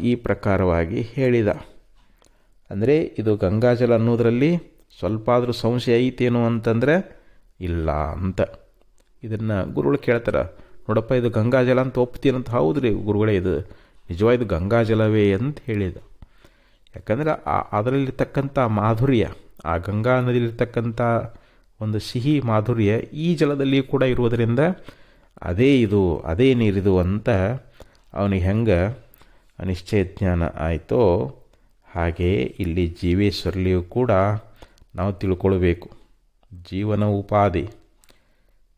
ಈ ಪ್ರಕಾರವಾಗಿ ಹೇಳಿದ. ಅಂದರೆ ಇದು ಗಂಗಾಜಲ ಅನ್ನೋದರಲ್ಲಿ ಸ್ವಲ್ಪ ಆದರೂ ಸಂಶಯ ಐತೇನೋ ಅಂತಂದರೆ ಇಲ್ಲ ಅಂತ. ಇದನ್ನು ಗುರುಗಳು ಕೇಳ್ತಾರೆ, ನೋಡಪ್ಪ ಇದು ಗಂಗಾಜಲ ಅಂತ ಒಪ್ತೀನಂತ. ಹೌದು ರೀ ಗುರುಗಳೇ, ಇದು ನಿಜವಾದ ಗಂಗಾಜಲವೇ ಅಂತ ಹೇಳಿದ. ಯಾಕಂದರೆ ಅದರಲ್ಲಿರ್ತಕ್ಕಂಥ ಮಾಧುರ್ಯ, ಆ ಗಂಗಾ ನದಿಯಲ್ಲಿರ್ತಕ್ಕಂಥ ಒಂದು ಸಿಹಿ ಮಾಧುರ್ಯ ಈ ಜಲದಲ್ಲಿ ಕೂಡ ಇರುವುದರಿಂದ ಅದೇ ನೀರಿದು ಅಂತ ಅವನಿಗೆ ಹೆಂಗೆ ನಿಶ್ಚಯ ಜ್ಞಾನ ಆಯಿತೋ ಹಾಗೆಯೇ ಇಲ್ಲಿ ಜೀವೇಶ್ವರಲಿಯೂ ಕೂಡ ನಾವು ತಿಳ್ಕೊಳ್ಬೇಕು. ಜೀವನ ಉಪಾಧಿ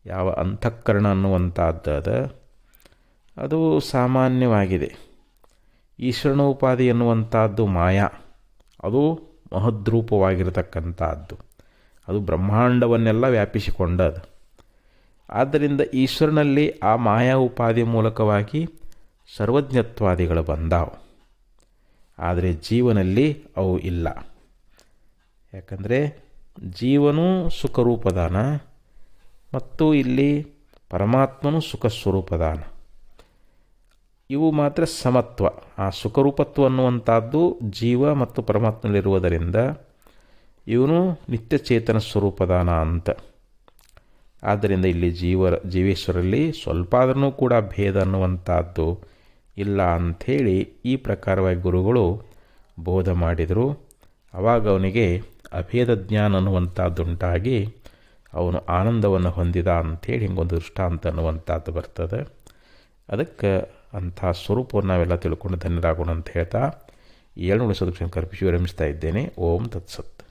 ಯಾವ ಅಂತಃಕರಣ ಅನ್ನುವಂಥದ್ದು ಅದು ಸಾಮಾನ್ಯವಾಗಿದೆ. ಈಶ್ವರನ ಉಪಾಧಿ ಎನ್ನುವಂಥದ್ದು ಮಾಯಾ, ಅದು ಮಹದ್ರೂಪವಾಗಿರತಕ್ಕಂಥದ್ದು, ಅದು ಬ್ರಹ್ಮಾಂಡವನ್ನೆಲ್ಲ ವ್ಯಾಪಿಸಿಕೊಂಡದು. ಆದ್ದರಿಂದ ಈಶ್ವರನಲ್ಲಿ ಆ ಮಾಯಾ ಉಪಾಧಿ ಮೂಲಕವಾಗಿ ಸರ್ವಜ್ಞತ್ವಾದಿಗಳು ಬಂದಾವು. ಆದರೆ ಜೀವನಲ್ಲಿ ಅವು ಇಲ್ಲ. ಯಾಕಂದರೆ ಜೀವನೂ ಸುಖರೂಪದಾನ ಮತ್ತು ಇಲ್ಲಿ ಪರಮಾತ್ಮನೂ ಸುಖ ಸ್ವರೂಪದಾನ. ಇವು ಮಾತ್ರ ಸಮತ್ವ. ಆ ಸುಖರೂಪತ್ವ ಅನ್ನುವಂಥದ್ದು ಜೀವ ಮತ್ತು ಪರಮಾತ್ಮನಲ್ಲಿರುವುದರಿಂದ ಇವನು ನಿತ್ಯ ಚೇತನ ಸ್ವರೂಪದಾನ ಅಂತ. ಆದ್ದರಿಂದ ಇಲ್ಲಿ ಜೀವೇಶ್ವರಲ್ಲಿ ಸ್ವಲ್ಪ ಆದ್ರೂ ಕೂಡ ಭೇದ ಅನ್ನುವಂಥದ್ದು ಇಲ್ಲ ಅಂಥೇಳಿ ಈ ಪ್ರಕಾರವಾಗಿ ಗುರುಗಳು ಬೋಧ ಮಾಡಿದರು. ಆವಾಗ ಅವನಿಗೆ ಅಭೇದ ಜ್ಞಾನ ಅನ್ನುವಂಥದ್ದುಂಟಾಗಿ ಅವನು ಆನಂದವನ್ನು ಹೊಂದಿದ ಅಂಥೇಳಿ ಹಿಂಗೊಂದು ದೃಷ್ಟಾಂತ ಅನ್ನುವಂಥದ್ದು ಬರ್ತದೆ. ಅದಕ್ಕೆ ಅಂಥ ಸ್ವರೂಪವನ್ನು ನಾವೆಲ್ಲ ತಿಳ್ಕೊಂಡು ಧನ್ಯರಾಗೋಣ ಅಂತ ಹೇಳ್ತಾ ಈ 7 ಕಲ್ಪಿಸಿ ವಿರಮಿಸ್ತಾ ಇದ್ದೇನೆ. ಓಂ ತತ್ಸತ್.